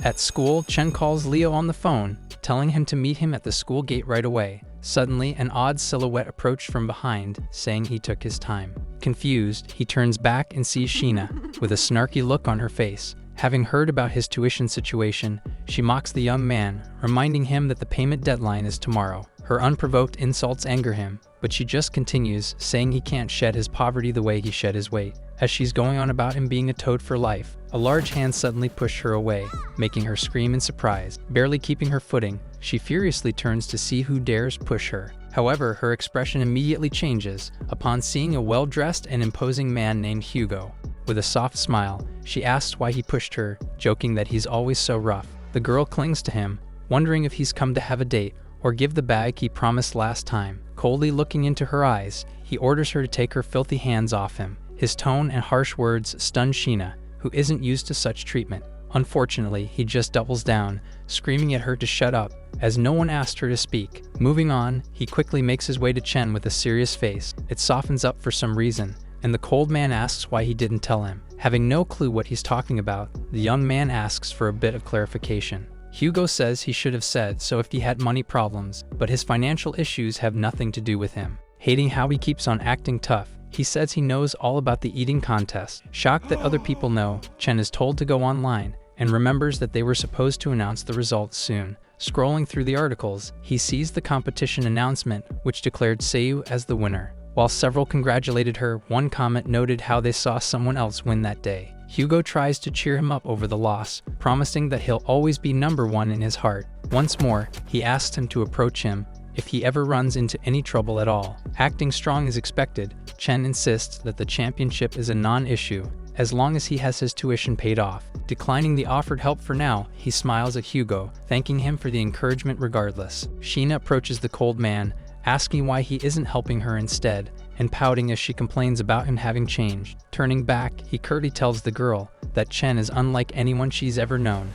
At school, Chen calls Leo on the phone, telling him to meet him at the school gate right away. Suddenly, an odd silhouette approached from behind, saying he took his time. Confused, he turns back and sees Sheena, with a snarky look on her face. Having heard about his tuition situation, she mocks the young man, reminding him that the payment deadline is tomorrow. Her unprovoked insults anger him, but she just continues, saying he can't shed his poverty the way he shed his weight. As she's going on about him being a toad for life, a large hand suddenly pushed her away, making her scream in surprise. Barely keeping her footing, she furiously turns to see who dares push her. However, her expression immediately changes upon seeing a well-dressed and imposing man named Hugo. With a soft smile, she asks why he pushed her, joking that he's always so rough. The girl clings to him, wondering if he's come to have a date or give the bag he promised last time. Coldly looking into her eyes, he orders her to take her filthy hands off him. His tone and harsh words stun Sheena, who isn't used to such treatment. Unfortunately, he just doubles down, screaming at her to shut up, as no one asked her to speak. Moving on, he quickly makes his way to Chen with a serious face. It softens up for some reason, and the cold man asks why he didn't tell him. Having no clue what he's talking about, the young man asks for a bit of clarification. Hugo says he should have said so if he had money problems, but his financial issues have nothing to do with him. Hating how he keeps on acting tough, he says he knows all about the eating contest. Shocked that other people know, Chen is told to go online and remembers that they were supposed to announce the results soon. Scrolling through the articles, he sees the competition announcement, which declared Seiyu as the winner. While several congratulated her, one comment noted how they saw someone else win that day. Hugo tries to cheer him up over the loss, promising that he'll always be number one in his heart. Once more, he asks him to approach him if he ever runs into any trouble at all. Acting strong as expected, Chen insists that the championship is a non-issue, as long as he has his tuition paid off. Declining the offered help for now, he smiles at Hugo, thanking him for the encouragement regardless. Sheena approaches the cold man, asking why he isn't helping her instead, and pouting as she complains about him having changed. Turning back, he curtly tells the girl that Chen is unlike anyone she's ever known.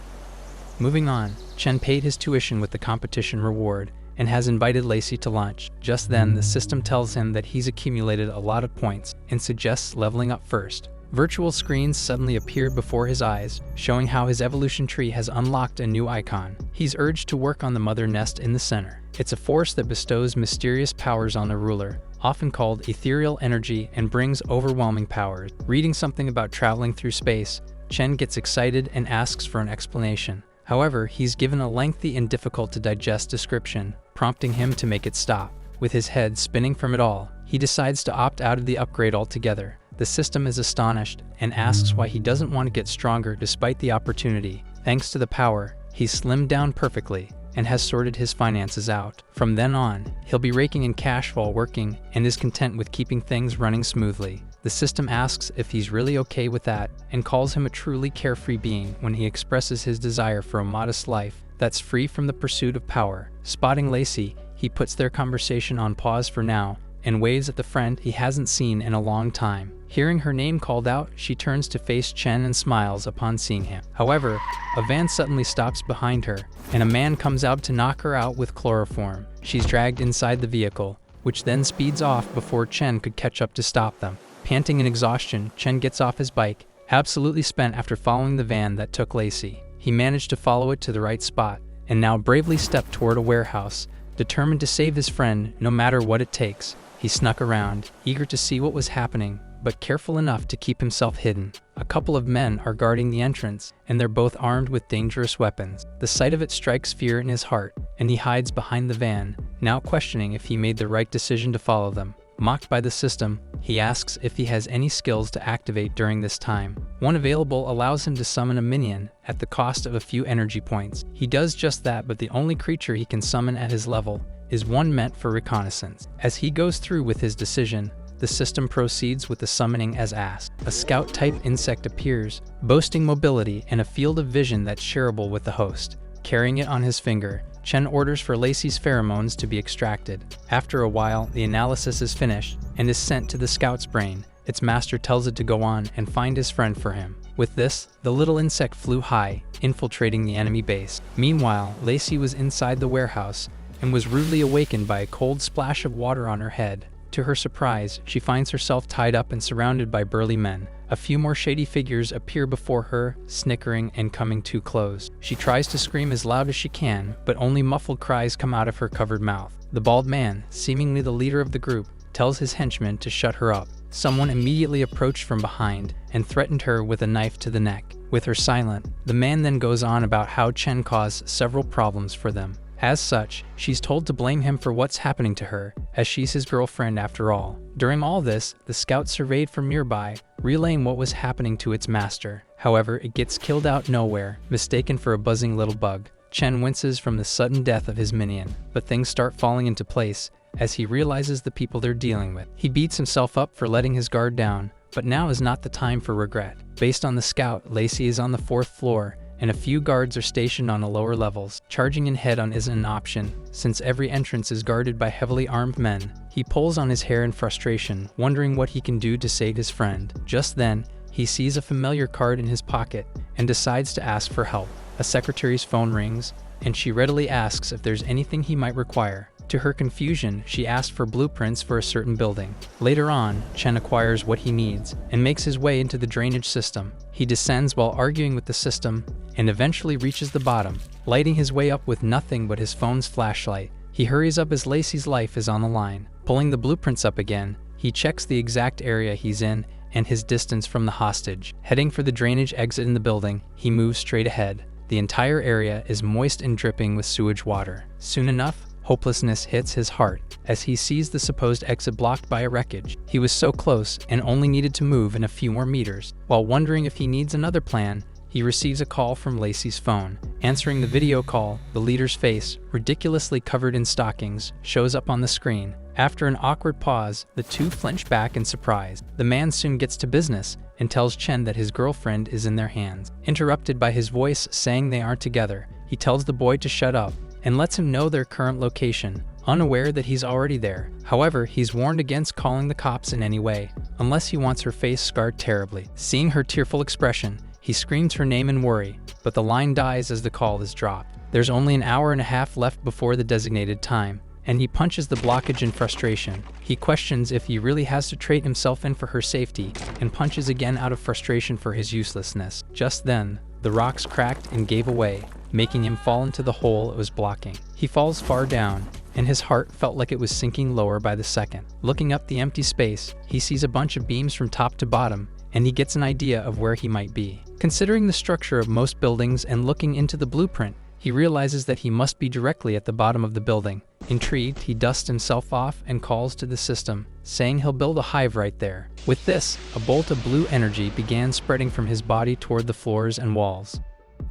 Moving on, Chen paid his tuition with the competition reward and has invited Lacey to lunch. Just then, the system tells him that he's accumulated a lot of points and suggests leveling up first. Virtual screens suddenly appeared before his eyes, showing how his evolution tree has unlocked a new icon. He's urged to work on the mother nest in the center. It's a force that bestows mysterious powers on the ruler, often called ethereal energy, and brings overwhelming powers. Reading something about traveling through space, Chen gets excited and asks for an explanation. However, he's given a lengthy and difficult-to-digest description, prompting him to make it stop. With his head spinning from it all, he decides to opt out of the upgrade altogether. The system is astonished and asks why he doesn't want to get stronger despite the opportunity. Thanks to the power, he's slimmed down perfectly and has sorted his finances out. From then on, he'll be raking in cash while working and is content with keeping things running smoothly. The system asks if he's really okay with that and calls him a truly carefree being when he expresses his desire for a modest life that's free from the pursuit of power. Spotting Lacey, he puts their conversation on pause for now and waves at the friend he hasn't seen in a long time. Hearing her name called out, she turns to face Chen and smiles upon seeing him. However, a van suddenly stops behind her, and a man comes out to knock her out with chloroform. She's dragged inside the vehicle, which then speeds off before Chen could catch up to stop them. Panting in exhaustion, Chen gets off his bike, absolutely spent after following the van that took Lacey. He managed to follow it to the right spot, and now bravely stepped toward a warehouse, determined to save his friend no matter what it takes. He snuck around, eager to see what was happening, but careful enough to keep himself hidden. A couple of men are guarding the entrance, and they're both armed with dangerous weapons. The sight of it strikes fear in his heart, and he hides behind the van, now questioning if he made the right decision to follow them. Mocked by the system, he asks if he has any skills to activate during this time. One available allows him to summon a minion at the cost of a few energy points. He does just that, but the only creature he can summon at his level is one meant for reconnaissance. As he goes through with his decision, the system proceeds with the summoning as asked. A scout-type insect appears, boasting mobility and a field of vision that's shareable with the host. Carrying it on his finger, Chen orders for Lacey's pheromones to be extracted. After a while, the analysis is finished and is sent to the scout's brain. Its master tells it to go on and find his friend for him. With this, the little insect flew high, infiltrating the enemy base. Meanwhile, Lacey was inside the warehouse and was rudely awakened by a cold splash of water on her head. To her surprise, she finds herself tied up and surrounded by burly men. A few more shady figures appear before her, snickering and coming too close. She tries to scream as loud as she can, but only muffled cries come out of her covered mouth. The bald man, seemingly the leader of the group, tells his henchmen to shut her up. Someone immediately approached from behind and threatened her with a knife to the neck. With her silent, the man then goes on about how Chen caused several problems for them. As such, she's told to blame him for what's happening to her, as she's his girlfriend after all. During all this, the scout surveyed from nearby, relaying what was happening to its master. However, it gets killed out nowhere, mistaken for a buzzing little bug. Chen winces from the sudden death of his minion, but things start falling into place as he realizes the people they're dealing with. He beats himself up for letting his guard down, but now is not the time for regret. Based on the scout, Lacey is on the 4th floor, and a few guards are stationed on the lower levels. Charging in head-on isn't an option, since every entrance is guarded by heavily armed men. He pulls on his hair in frustration, wondering what he can do to save his friend. Just then, he sees a familiar card in his pocket and decides to ask for help. A secretary's phone rings, and she readily asks if there's anything he might require. To her confusion, she asked for blueprints for a certain building. Later on, Chen acquires what he needs and makes his way into the drainage system. He descends while arguing with the system and eventually reaches the bottom, lighting his way up with nothing but his phone's flashlight. He hurries up as Lacey's life is on the line. Pulling the blueprints up again, he checks the exact area he's in and his distance from the hostage. Heading for the drainage exit in the building, he moves straight ahead. The entire area is moist and dripping with sewage water. Soon enough, hopelessness hits his heart as he sees the supposed exit blocked by a wreckage. He was so close and only needed to move in a few more meters. While wondering if he needs another plan, he receives a call from Lacey's phone. Answering the video call, the leader's face, ridiculously covered in stockings, shows up on the screen. After an awkward pause, the two flinch back in surprise. The man soon gets to business and tells Chen that his girlfriend is in their hands. Interrupted by his voice saying they aren't together, he tells the boy to shut up and lets him know their current location, unaware that he's already there. However, he's warned against calling the cops in any way, unless he wants her face scarred terribly. Seeing her tearful expression, he screams her name in worry, but the line dies as the call is dropped. There's only an hour and a half left before the designated time, and he punches the blockage in frustration. He questions if he really has to trade himself in for her safety, and punches again out of frustration for his uselessness. Just then, the rocks cracked and gave away, making him fall into the hole it was blocking. He falls far down, and his heart felt like it was sinking lower by the second. Looking up the empty space, he sees a bunch of beams from top to bottom, and he gets an idea of where he might be. Considering the structure of most buildings and looking into the blueprint, he realizes that he must be directly at the bottom of the building. Intrigued, he dusts himself off and calls to the system, saying he'll build a hive right there. With this, a bolt of blue energy began spreading from his body toward the floors and walls.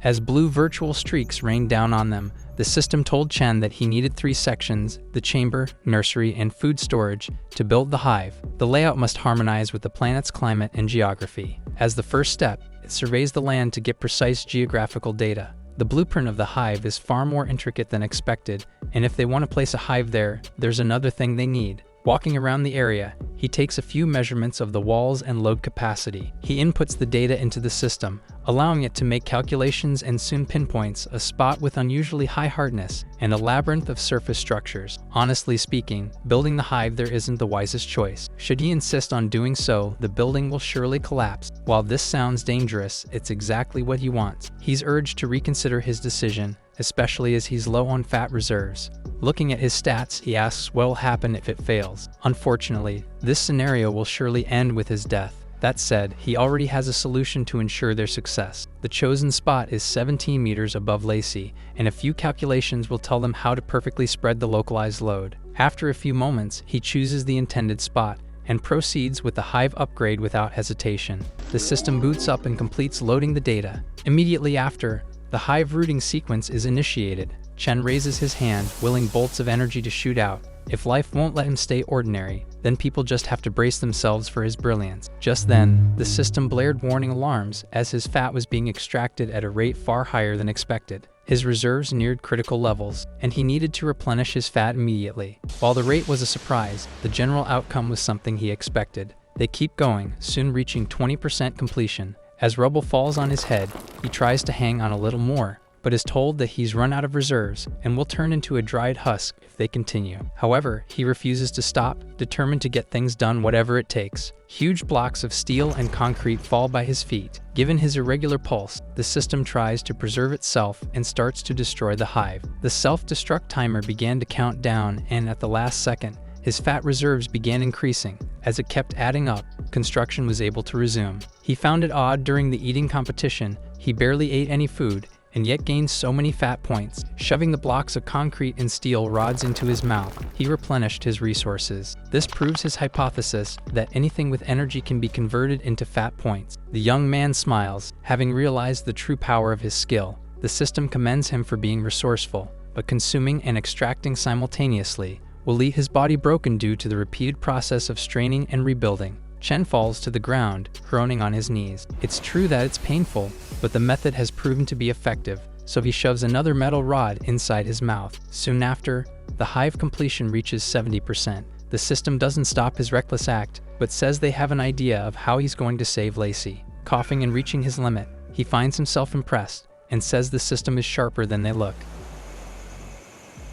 As blue virtual streaks rained down on them, the system told Chen that he needed 3 sections, the chamber, nursery, and food storage, to build the hive. The layout must harmonize with the planet's climate and geography. As the first step, it surveys the land to get precise geographical data. The blueprint of the hive is far more intricate than expected, and if they want to place a hive there, there's another thing they need. Walking around the area, he takes a few measurements of the walls and load capacity. He inputs the data into the system, allowing it to make calculations and soon pinpoints a spot with unusually high hardness and a labyrinth of surface structures. Honestly speaking, building the hive there isn't the wisest choice. Should he insist on doing so, the building will surely collapse. While this sounds dangerous, it's exactly what he wants. He's urged to reconsider his decision, especially as he's low on fat reserves. Looking at his stats, he asks what will happen if it fails. Unfortunately, this scenario will surely end with his death. That said, he already has a solution to ensure their success. The chosen spot is 17 meters above Lacey, and a few calculations will tell them how to perfectly spread the localized load. After a few moments, he chooses the intended spot and proceeds with the hive upgrade without hesitation. The system boots up and completes loading the data. Immediately after, the hive rooting sequence is initiated. Chen raises his hand, willing bolts of energy to shoot out. If life won't let him stay ordinary, then people just have to brace themselves for his brilliance. Just then, the system blared warning alarms as his fat was being extracted at a rate far higher than expected. His reserves neared critical levels, and he needed to replenish his fat immediately. While the rate was a surprise, the general outcome was something he expected. They keep going, soon reaching 20% completion. As rubble falls on his head, he tries to hang on a little more, but is told that he's run out of reserves and will turn into a dried husk if they continue. However, he refuses to stop, determined to get things done whatever it takes. Huge blocks of steel and concrete fall by his feet. Given his irregular pulse, the system tries to preserve itself and starts to destroy the hive. The self-destruct timer began to count down, and at the last second, his fat reserves began increasing. As it kept adding up, construction was able to resume. He found it odd during the eating competition. He barely ate any food, and yet gained so many fat points. Shoving the blocks of concrete and steel rods into his mouth, he replenished his resources. This proves his hypothesis that anything with energy can be converted into fat points. The young man smiles, having realized the true power of his skill. The system commends him for being resourceful, but consuming and extracting simultaneously will leave his body broken due to the repeated process of straining and rebuilding. Chen falls to the ground, groaning on his knees. It's true that it's painful, but the method has proven to be effective, so he shoves another metal rod inside his mouth. Soon after, the hive completion reaches 70%. The system doesn't stop his reckless act, but says they have an idea of how he's going to save Lacey. Coughing and reaching his limit, he finds himself impressed, and says the system is sharper than they look.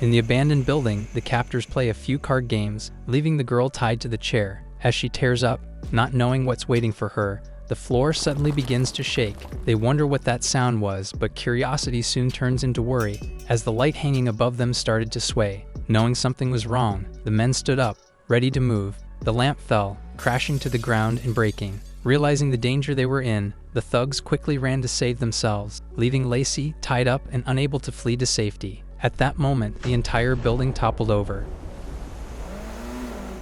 In the abandoned building, the captors play a few card games, leaving the girl tied to the chair. As she tears up, not knowing what's waiting for her, the floor suddenly begins to shake. They wonder what that sound was, but curiosity soon turns into worry, as the light hanging above them started to sway. Knowing something was wrong, the men stood up, ready to move. The lamp fell, crashing to the ground and breaking. Realizing the danger they were in, the thugs quickly ran to save themselves, leaving Lacey tied up and unable to flee to safety. At that moment, the entire building toppled over.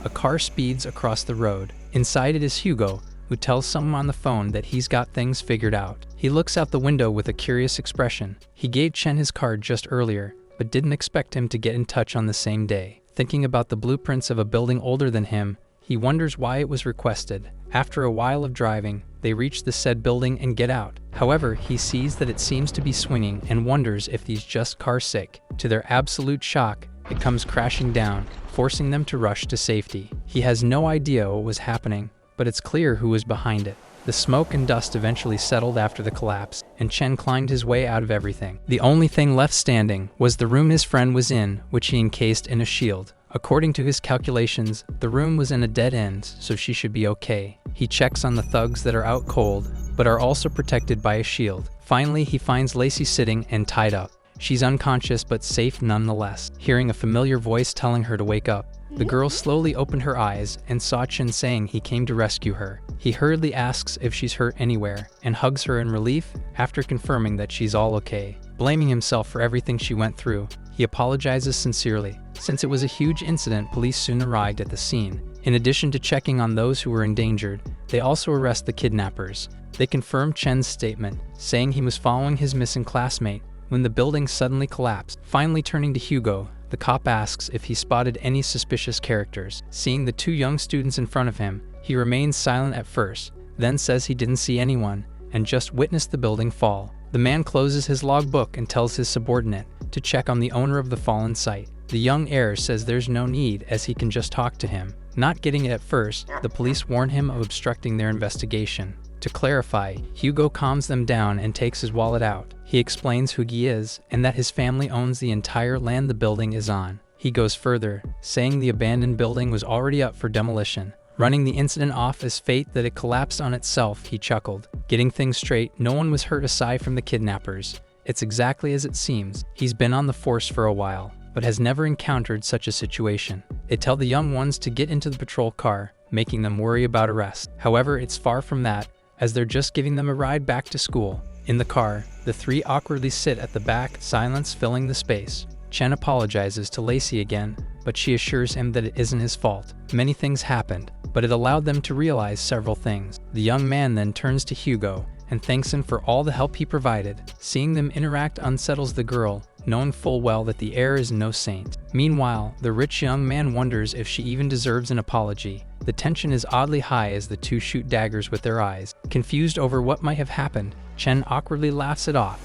A car speeds across the road. Inside it is Hugo, who tells someone on the phone that he's got things figured out. He looks out the window with a curious expression. He gave Chen his card just earlier, but didn't expect him to get in touch on the same day. Thinking about the blueprints of a building older than him, he wonders why it was requested. After a while of driving, they reach the said building and get out. However, he sees that it seems to be swinging and wonders if he's just car sick. To their absolute shock, it comes crashing down, forcing them to rush to safety. He has no idea what was happening, but it's clear who was behind it. The smoke and dust eventually settled after the collapse, and Chen climbed his way out of everything. The only thing left standing was the room his friend was in, which he encased in a shield. According to his calculations, the room was in a dead end, so she should be okay. He checks on the thugs that are out cold, but are also protected by a shield. Finally, he finds Lacey sitting and tied up. She's unconscious but safe nonetheless, hearing a familiar voice telling her to wake up. The girl slowly opened her eyes and saw Chen saying he came to rescue her. He hurriedly asks if she's hurt anywhere, and hugs her in relief after confirming that she's all okay. Blaming himself for everything she went through, he apologizes sincerely. Since it was a huge incident, police soon arrived at the scene. In addition to checking on those who were endangered, they also arrest the kidnappers. They confirm Chen's statement, saying he was following his missing classmate when the building suddenly collapsed. Finally turning to Hugo, the cop asks if he spotted any suspicious characters. Seeing the two young students in front of him, he remains silent at first, then says he didn't see anyone and just witnessed the building fall. The man closes his logbook and tells his subordinate to check on the owner of the fallen site. The young heir says there's no need as he can just talk to him. Not getting it at first, the police warn him of obstructing their investigation. To clarify, Hugo calms them down and takes his wallet out. He explains who he is and that his family owns the entire land the building is on. He goes further, saying the abandoned building was already up for demolition. Running the incident off as fate that it collapsed on itself, he chuckled. Getting things straight, no one was hurt aside from the kidnappers. It's exactly as it seems. He's been on the force for a while, but has never encountered such a situation. They tell the young ones to get into the patrol car, making them worry about arrest. However, it's far from that, as they're just giving them a ride back to school. In the car, the three awkwardly sit at the back, silence filling the space. Chen apologizes to Lacey again, but she assures him that it isn't his fault. Many things happened, but it allowed them to realize several things. The young man then turns to Hugo and thanks him for all the help he provided. Seeing them interact unsettles the girl, knowing full well that the heir is no saint. Meanwhile, the rich young man wonders if she even deserves an apology. The tension is oddly high as the two shoot daggers with their eyes. Confused over what might have happened, Chen awkwardly laughs it off.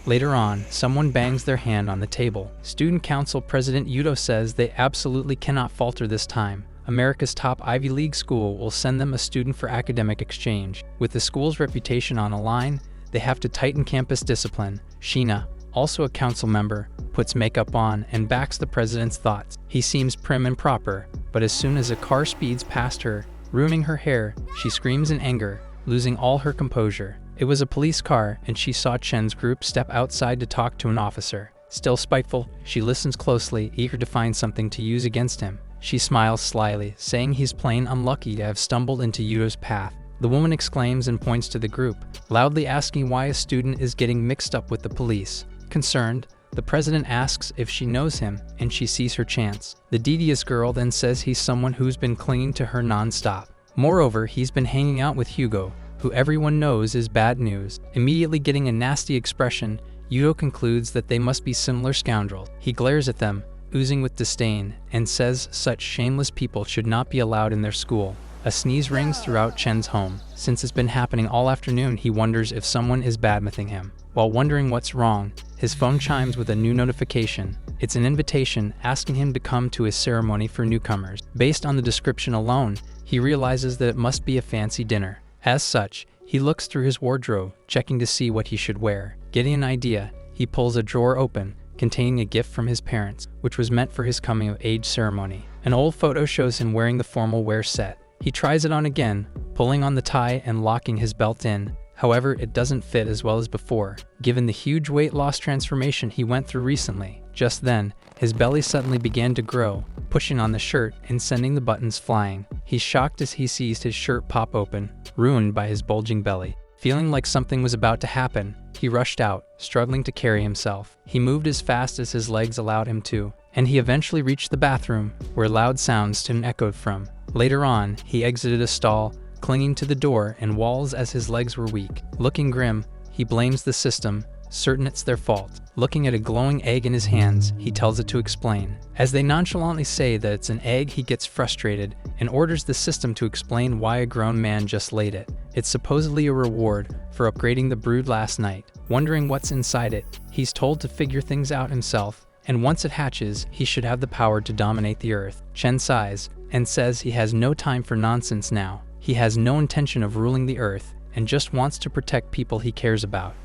Later on, someone bangs their hand on the table. Student Council President Yudo says they absolutely cannot falter this time. America's top Ivy League school will send them a student for academic exchange. With the school's reputation on the line, they have to tighten campus discipline. Sheena, also a council member, puts makeup on and backs the president's thoughts. He seems prim and proper, but as soon as a car speeds past her, ruining her hair, she screams in anger, losing all her composure. It was a police car, and she saw Chen's group step outside to talk to an officer. Still spiteful, she listens closely, eager to find something to use against him. She smiles slyly, saying he's plain unlucky to have stumbled into Yudo's path. The woman exclaims and points to the group, loudly asking why a student is getting mixed up with the police. Concerned, the president asks if she knows him, and she sees her chance. The devious girl then says he's someone who's been clinging to her non-stop. Moreover, he's been hanging out with Hugo, who everyone knows is bad news. Immediately getting a nasty expression, Yudo concludes that they must be similar scoundrels. He glares at them, oozing with disdain, and says such shameless people should not be allowed in their school. A sneeze rings throughout Chen's home. Since it's been happening all afternoon, he wonders if someone is badmouthing him. While wondering what's wrong, his phone chimes with a new notification. It's an invitation asking him to come to a ceremony for newcomers. Based on the description alone, he realizes that it must be a fancy dinner. As such, he looks through his wardrobe, checking to see what he should wear. Getting an idea, he pulls a drawer open, containing a gift from his parents, which was meant for his coming-of-age ceremony. An old photo shows him wearing the formal wear set. He tries it on again, pulling on the tie and locking his belt in. However, it doesn't fit as well as before, given the huge weight loss transformation he went through recently. Just then, his belly suddenly began to grow, pushing on the shirt and sending the buttons flying. He's shocked as he sees his shirt pop open, ruined by his bulging belly. Feeling like something was about to happen, he rushed out, struggling to carry himself. He moved as fast as his legs allowed him to, and he eventually reached the bathroom, where loud sounds soon echoed from. Later on, he exited a stall, clinging to the door and walls as his legs were weak. Looking grim, he blames the system, certain it's their fault. Looking at a glowing egg in his hands, he tells it to explain. As they nonchalantly say that it's an egg, he gets frustrated and orders the system to explain why a grown man just laid it. It's supposedly a reward for upgrading the brood last night. Wondering what's inside it, he's told to figure things out himself, and once it hatches, he should have the power to dominate the earth. Chen sighs and says he has no time for nonsense now. He has no intention of ruling the earth and just wants to protect people he cares about.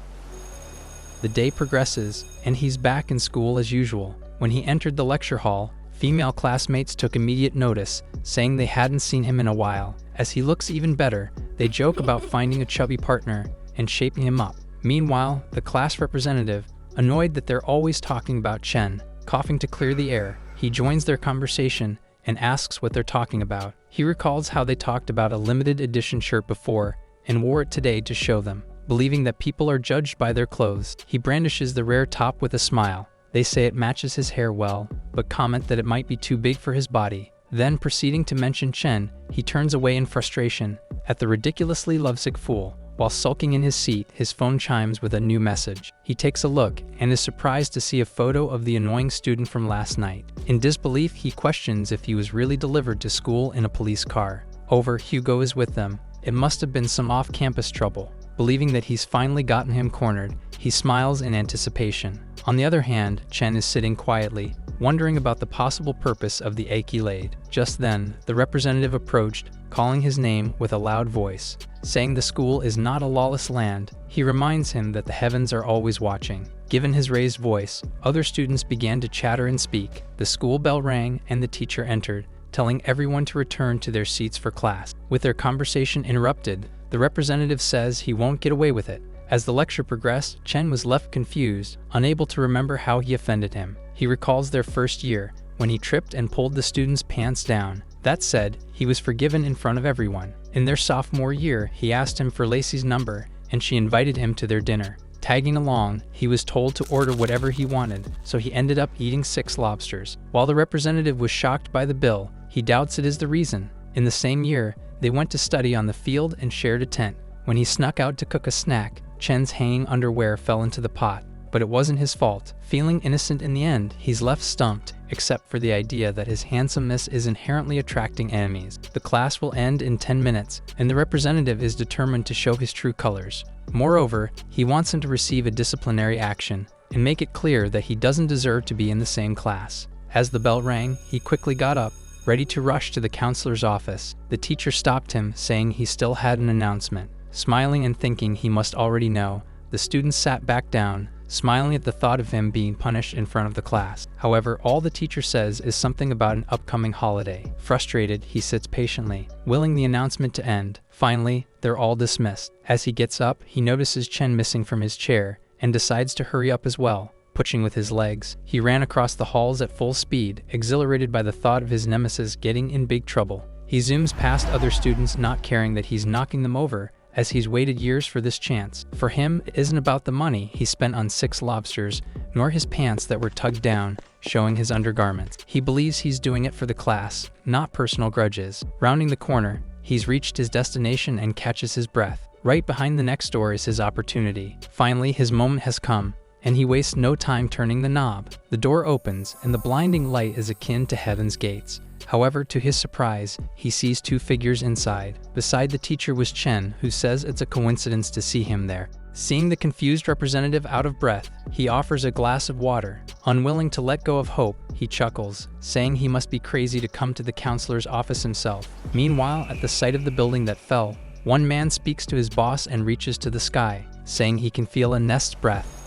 The day progresses, and he's back in school as usual. When he entered the lecture hall, female classmates took immediate notice, saying they hadn't seen him in a while. As he looks even better, they joke about finding a chubby partner and shaping him up. Meanwhile, the class representative, annoyed that they're always talking about Chen, coughing to clear the air, he joins their conversation and asks what they're talking about. He recalls how they talked about a limited edition shirt before and wore it today to show them. Believing that people are judged by their clothes, he brandishes the rare top with a smile. They say it matches his hair well, but comment that it might be too big for his body. Then, proceeding to mention Chen, he turns away in frustration at the ridiculously lovesick fool. While sulking in his seat, his phone chimes with a new message. He takes a look and is surprised to see a photo of the annoying student from last night. In disbelief, he questions if he was really delivered to school in a police car. Over, Hugo is with them. It must have been some off-campus trouble. Believing that he's finally gotten him cornered, he smiles in anticipation. On the other hand, Chen is sitting quietly, wondering about the possible purpose of the egg he laid. Just then, the representative approached, calling his name with a loud voice, saying the school is not a lawless land. He reminds him that the heavens are always watching. Given his raised voice, other students began to chatter and speak. The school bell rang and the teacher entered, telling everyone to return to their seats for class. With their conversation interrupted, the representative says he won't get away with it. As the lecture progressed, Chen was left confused, unable to remember how he offended him. He recalls their first year, when he tripped and pulled the student's pants down. That said, he was forgiven in front of everyone. In their sophomore year, he asked him for Lacey's number, and she invited him to their dinner. Tagging along, he was told to order whatever he wanted, so he ended up eating 6 lobsters. While the representative was shocked by the bill, he doubts it is the reason. In the same year, they went to study on the field and shared a tent. When he snuck out to cook a snack, Chen's hanging underwear fell into the pot, but it wasn't his fault. Feeling innocent in the end, he's left stumped, except for the idea that his handsomeness is inherently attracting enemies. The class will end in 10 minutes, and the representative is determined to show his true colors. Moreover, he wants him to receive a disciplinary action and make it clear that he doesn't deserve to be in the same class. As the bell rang, he quickly got up, ready to rush to the counselor's office. The teacher stopped him, saying he still had an announcement. Smiling and thinking he must already know, the student sat back down, smiling at the thought of him being punished in front of the class. However, all the teacher says is something about an upcoming holiday. Frustrated, he sits patiently, willing the announcement to end. Finally, they're all dismissed. As he gets up, he notices Chen missing from his chair and decides to hurry up as well. Pushing with his legs, he ran across the halls at full speed, exhilarated by the thought of his nemesis getting in big trouble. He zooms past other students, not caring that he's knocking them over, as he's waited years for this chance. For him, it isn't about the money he spent on 6 lobsters, nor his pants that were tugged down, showing his undergarments. He believes he's doing it for the class, not personal grudges. Rounding the corner, he's reached his destination and catches his breath. Right behind the next door is his opportunity. Finally, his moment has come, and he wastes no time turning the knob. The door opens, and the blinding light is akin to heaven's gates. However, to his surprise, he sees 2 figures inside. Beside the teacher was Chen, who says it's a coincidence to see him there. Seeing the confused representative out of breath, he offers a glass of water. Unwilling to let go of hope, he chuckles, saying he must be crazy to come to the counselor's office himself. Meanwhile, at the site of the building that fell, one man speaks to his boss and reaches to the sky, saying he can feel a nest's breath.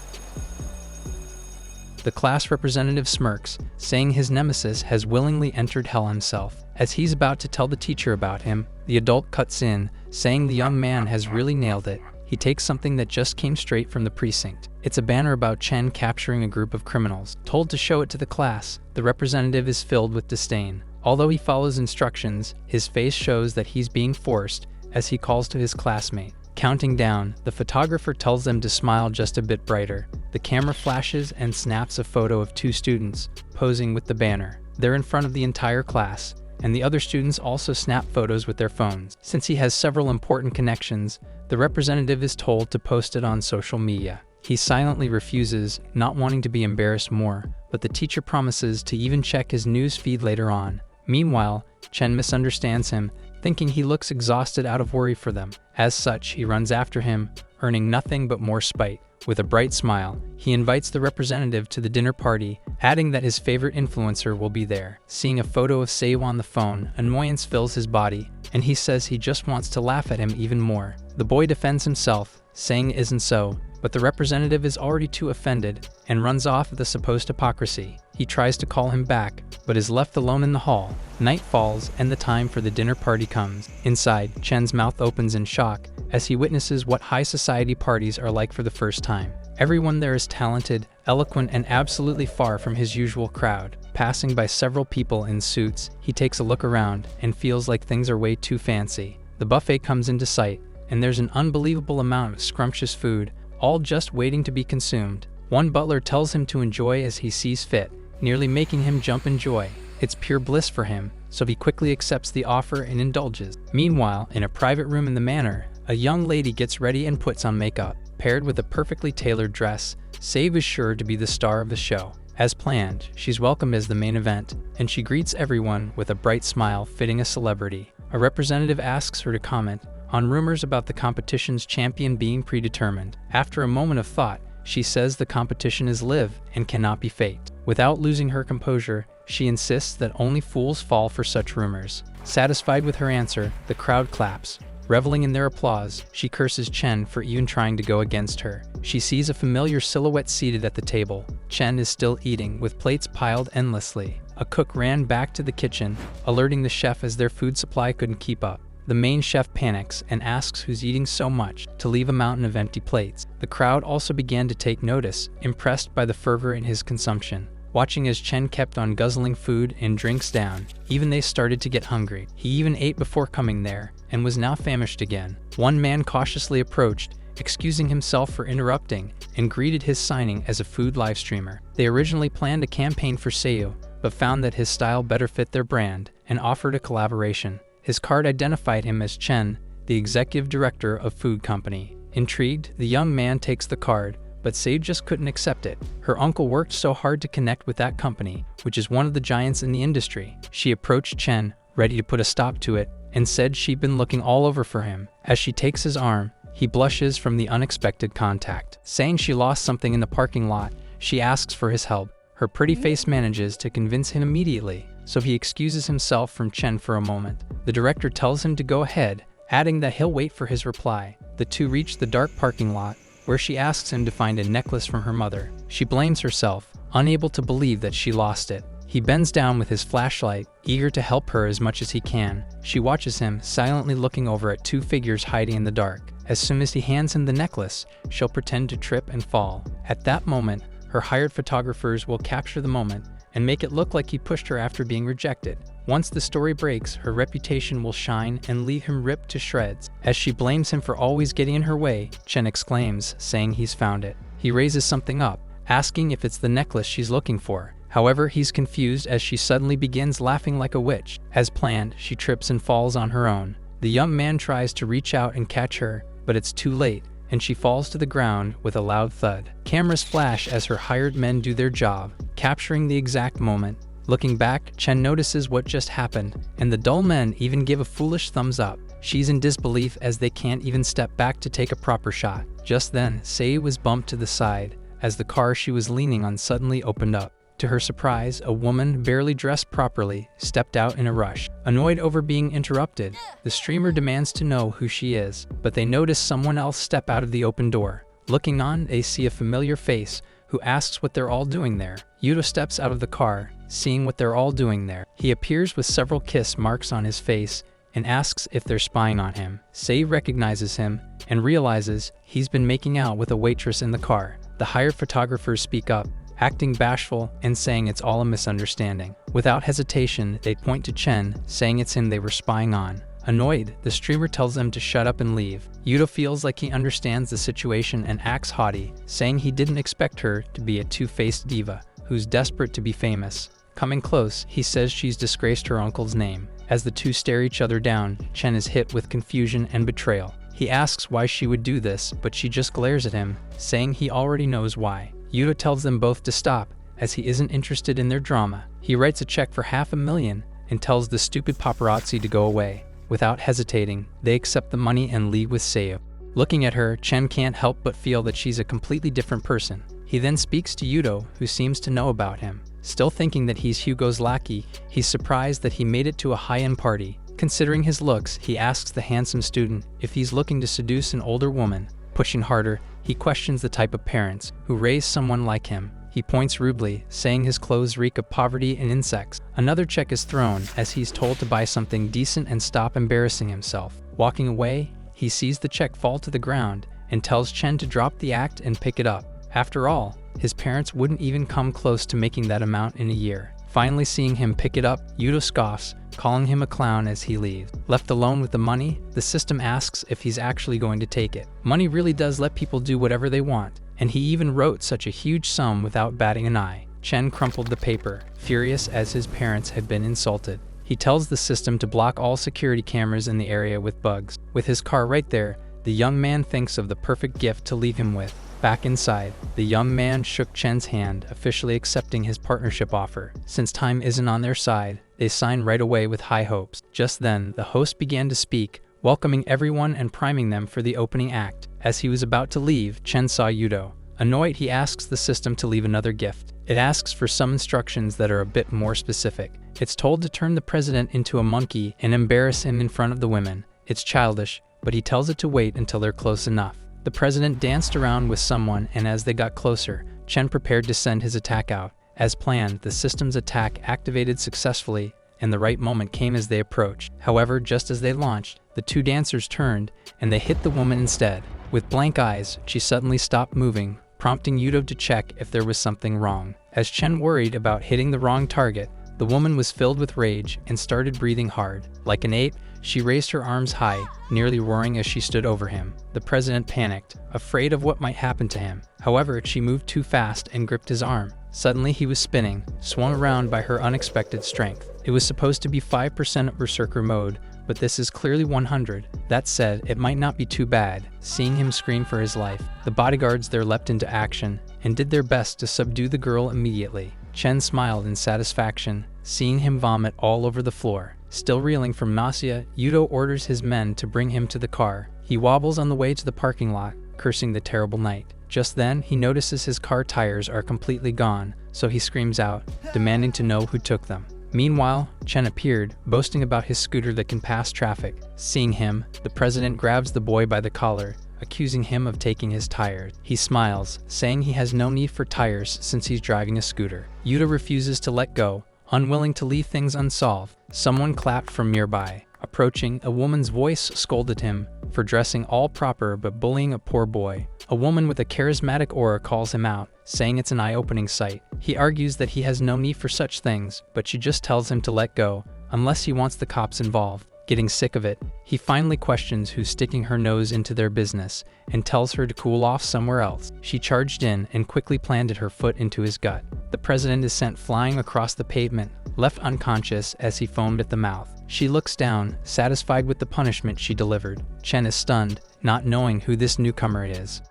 The class representative smirks, saying his nemesis has willingly entered hell himself. As he's about to tell the teacher about him, the adult cuts in, saying the young man has really nailed it. He takes something that just came straight from the precinct. It's a banner about Chen capturing a group of criminals. Told to show it to the class, the representative is filled with disdain. Although he follows instructions, his face shows that he's being forced, as he calls to his classmate. Counting down, the photographer tells them to smile just a bit brighter. The camera flashes and snaps a photo of 2 students, posing with the banner. They're in front of the entire class, and the other students also snap photos with their phones. Since he has several important connections, the representative is told to post it on social media. He silently refuses, not wanting to be embarrassed more, but the teacher promises to even check his news feed later on. Meanwhile, Chen misunderstands him, thinking he looks exhausted out of worry for them. As such, he runs after him, earning nothing but more spite. With a bright smile, he invites the representative to the dinner party, adding that his favorite influencer will be there. Seeing a photo of Seo on the phone, annoyance fills his body, and he says he just wants to laugh at him even more. The boy defends himself, saying it isn't so, but the representative is already too offended and runs off at the supposed hypocrisy. He tries to call him back, but is left alone in the hall. Night falls and the time for the dinner party comes. Inside, Chen's mouth opens in shock as he witnesses what high society parties are like for the first time. Everyone there is talented, eloquent, and absolutely far from his usual crowd. Passing by several people in suits, he takes a look around and feels like things are way too fancy. The buffet comes into sight, and there's an unbelievable amount of scrumptious food, all just waiting to be consumed. One butler tells him to enjoy as he sees fit, nearly making him jump in joy. It's pure bliss for him, so he quickly accepts the offer and indulges. Meanwhile, in a private room in the manor, a young lady gets ready and puts on makeup. Paired with a perfectly tailored dress, Save is sure to be the star of the show. As planned, she's welcomed as the main event, and she greets everyone with a bright smile fitting a celebrity. A representative asks her to comment on rumors about the competition's champion being predetermined. After a moment of thought, she says the competition is live and cannot be faked. Without losing her composure, she insists that only fools fall for such rumors. Satisfied with her answer, the crowd claps. Reveling in their applause, she curses Chen for even trying to go against her. She sees a familiar silhouette seated at the table. Chen is still eating, with plates piled endlessly. A cook ran back to the kitchen, alerting the chef as their food supply couldn't keep up. The main chef panics and asks who's eating so much to leave a mountain of empty plates. The crowd also began to take notice, impressed by the fervor in his consumption. Watching as Chen kept on guzzling food and drinks down, even they started to get hungry. He even ate before coming there, and was now famished again. One man cautiously approached, excusing himself for interrupting, and greeted his signing as a food live streamer. They originally planned a campaign for Seo, but found that his style better fit their brand, and offered a collaboration. His card identified him as Chen, the executive director of food company. Intrigued, the young man takes the card, but Sage just couldn't accept it. Her uncle worked so hard to connect with that company, which is one of the giants in the industry. She approached Chen, ready to put a stop to it, and said she'd been looking all over for him. As she takes his arm, he blushes from the unexpected contact. Saying she lost something in the parking lot, she asks for his help. Her pretty face manages to convince him immediately, so he excuses himself from Chen for a moment. The director tells him to go ahead, adding that he'll wait for his reply. The two reach the dark parking lot, where she asks him to find a necklace from her mother. She blames herself, unable to believe that she lost it. He bends down with his flashlight, eager to help her as much as he can. She watches him, silently looking over at 2 figures hiding in the dark. As soon as he hands him the necklace, she'll pretend to trip and fall. At that moment, her hired photographers will capture the moment and make it look like he pushed her after being rejected. Once the story breaks, her reputation will shine and leave him ripped to shreds. As she blames him for always getting in her way, Chen exclaims, saying he's found it. He raises something up, asking if it's the necklace she's looking for. However, he's confused as she suddenly begins laughing like a witch. As planned, she trips and falls on her own. The young man tries to reach out and catch her, but it's too late, and she falls to the ground with a loud thud. Cameras flash as her hired men do their job, capturing the exact moment. Looking back, Chen notices what just happened, and the dull men even give a foolish thumbs up. She's in disbelief as they can't even step back to take a proper shot. Just then, Sei was bumped to the side, as the car she was leaning on suddenly opened up. To her surprise, a woman, barely dressed properly, stepped out in a rush. Annoyed over being interrupted, the streamer demands to know who she is, but they notice someone else step out of the open door. Looking on, they see a familiar face, who asks what they're all doing there. Yudo steps out of the car, seeing what they're all doing there. He appears with several kiss marks on his face and asks if they're spying on him. Sei recognizes him and realizes he's been making out with a waitress in the car. The hired photographers speak up, acting bashful and saying it's all a misunderstanding. Without hesitation, they point to Chen, saying it's him they were spying on. Annoyed, the streamer tells them to shut up and leave. Yudo feels like he understands the situation and acts haughty, saying he didn't expect her to be a two-faced diva who's desperate to be famous. Coming close, he says she's disgraced her uncle's name. As the two stare each other down, Chen is hit with confusion and betrayal. He asks why she would do this, but she just glares at him, saying he already knows why. Yudo tells them both to stop, as he isn't interested in their drama. He writes a check for $500,000 and tells the stupid paparazzi to go away. Without hesitating, they accept the money and leave with Seiyu. Looking at her, Chen can't help but feel that she's a completely different person. He then speaks to Yudo, who seems to know about him. Still thinking that he's Hugo's lackey, he's surprised that he made it to a high-end party. Considering his looks, he asks the handsome student if he's looking to seduce an older woman. Pushing harder, he questions the type of parents who raise someone like him. He points rudely, saying his clothes reek of poverty and insects. Another check is thrown as he's told to buy something decent and stop embarrassing himself. Walking away, he sees the check fall to the ground and tells Chen to drop the act and pick it up. After all, his parents wouldn't even come close to making that amount in a year. Finally seeing him pick it up, Yudo scoffs, calling him a clown as he leaves. Left alone with the money, the system asks if he's actually going to take it. Money really does let people do whatever they want, and he even wrote such a huge sum without batting an eye. Chen crumpled the paper, furious as his parents had been insulted. He tells the system to block all security cameras in the area with bugs. With his car right there, the young man thinks of the perfect gift to leave him with. Back inside, the young man shook Chen's hand, officially accepting his partnership offer. Since time isn't on their side, they sign right away with high hopes. Just then, the host began to speak, welcoming everyone and priming them for the opening act. As he was about to leave, Chen saw Yudo. Annoyed, he asks the system to leave another gift. It asks for some instructions that are a bit more specific. It's told to turn the president into a monkey and embarrass him in front of the women. It's childish, but he tells it to wait until they're close enough. The president danced around with someone, and as they got closer, Chen prepared to send his attack out. As planned, the system's attack activated successfully, and the right moment came as they approached. However, just as they launched, the two dancers turned, and they hit the woman instead. With blank eyes, she suddenly stopped moving, prompting Yudo to check if there was something wrong. As Chen worried about hitting the wrong target, the woman was filled with rage and started breathing hard. Like an ape, she raised her arms high, nearly roaring as she stood over him. The president panicked, afraid of what might happen to him. However, she moved too fast and gripped his arm. Suddenly he was spinning, swung around by her unexpected strength. It was supposed to be 5% Berserker mode, but this is clearly 100. That said, it might not be too bad. Seeing him scream for his life, the bodyguards there leapt into action and did their best to subdue the girl immediately. Chen smiled in satisfaction, seeing him vomit all over the floor. Still reeling from nausea, Yudo orders his men to bring him to the car. He wobbles on the way to the parking lot, cursing the terrible night. Just then, he notices his car tires are completely gone, so he screams out, demanding to know who took them. Meanwhile, Chen appeared, boasting about his scooter that can pass traffic. Seeing him, the president grabs the boy by the collar, accusing him of taking his tires. He smiles, saying he has no need for tires since he's driving a scooter. Yudo refuses to let go, unwilling to leave things unsolved. Someone clapped from nearby. Approaching, a woman's voice scolded him for dressing all proper but bullying a poor boy. A woman with a charismatic aura calls him out, saying it's an eye-opening sight. He argues that he has no need for such things, but she just tells him to let go, unless he wants the cops involved. Getting sick of it, he finally questions who's sticking her nose into their business and tells her to cool off somewhere else. She charged in and quickly planted her foot into his gut. The president is sent flying across the pavement, left unconscious as he foamed at the mouth. She looks down, satisfied with the punishment she delivered. Chen is stunned, not knowing who this newcomer is.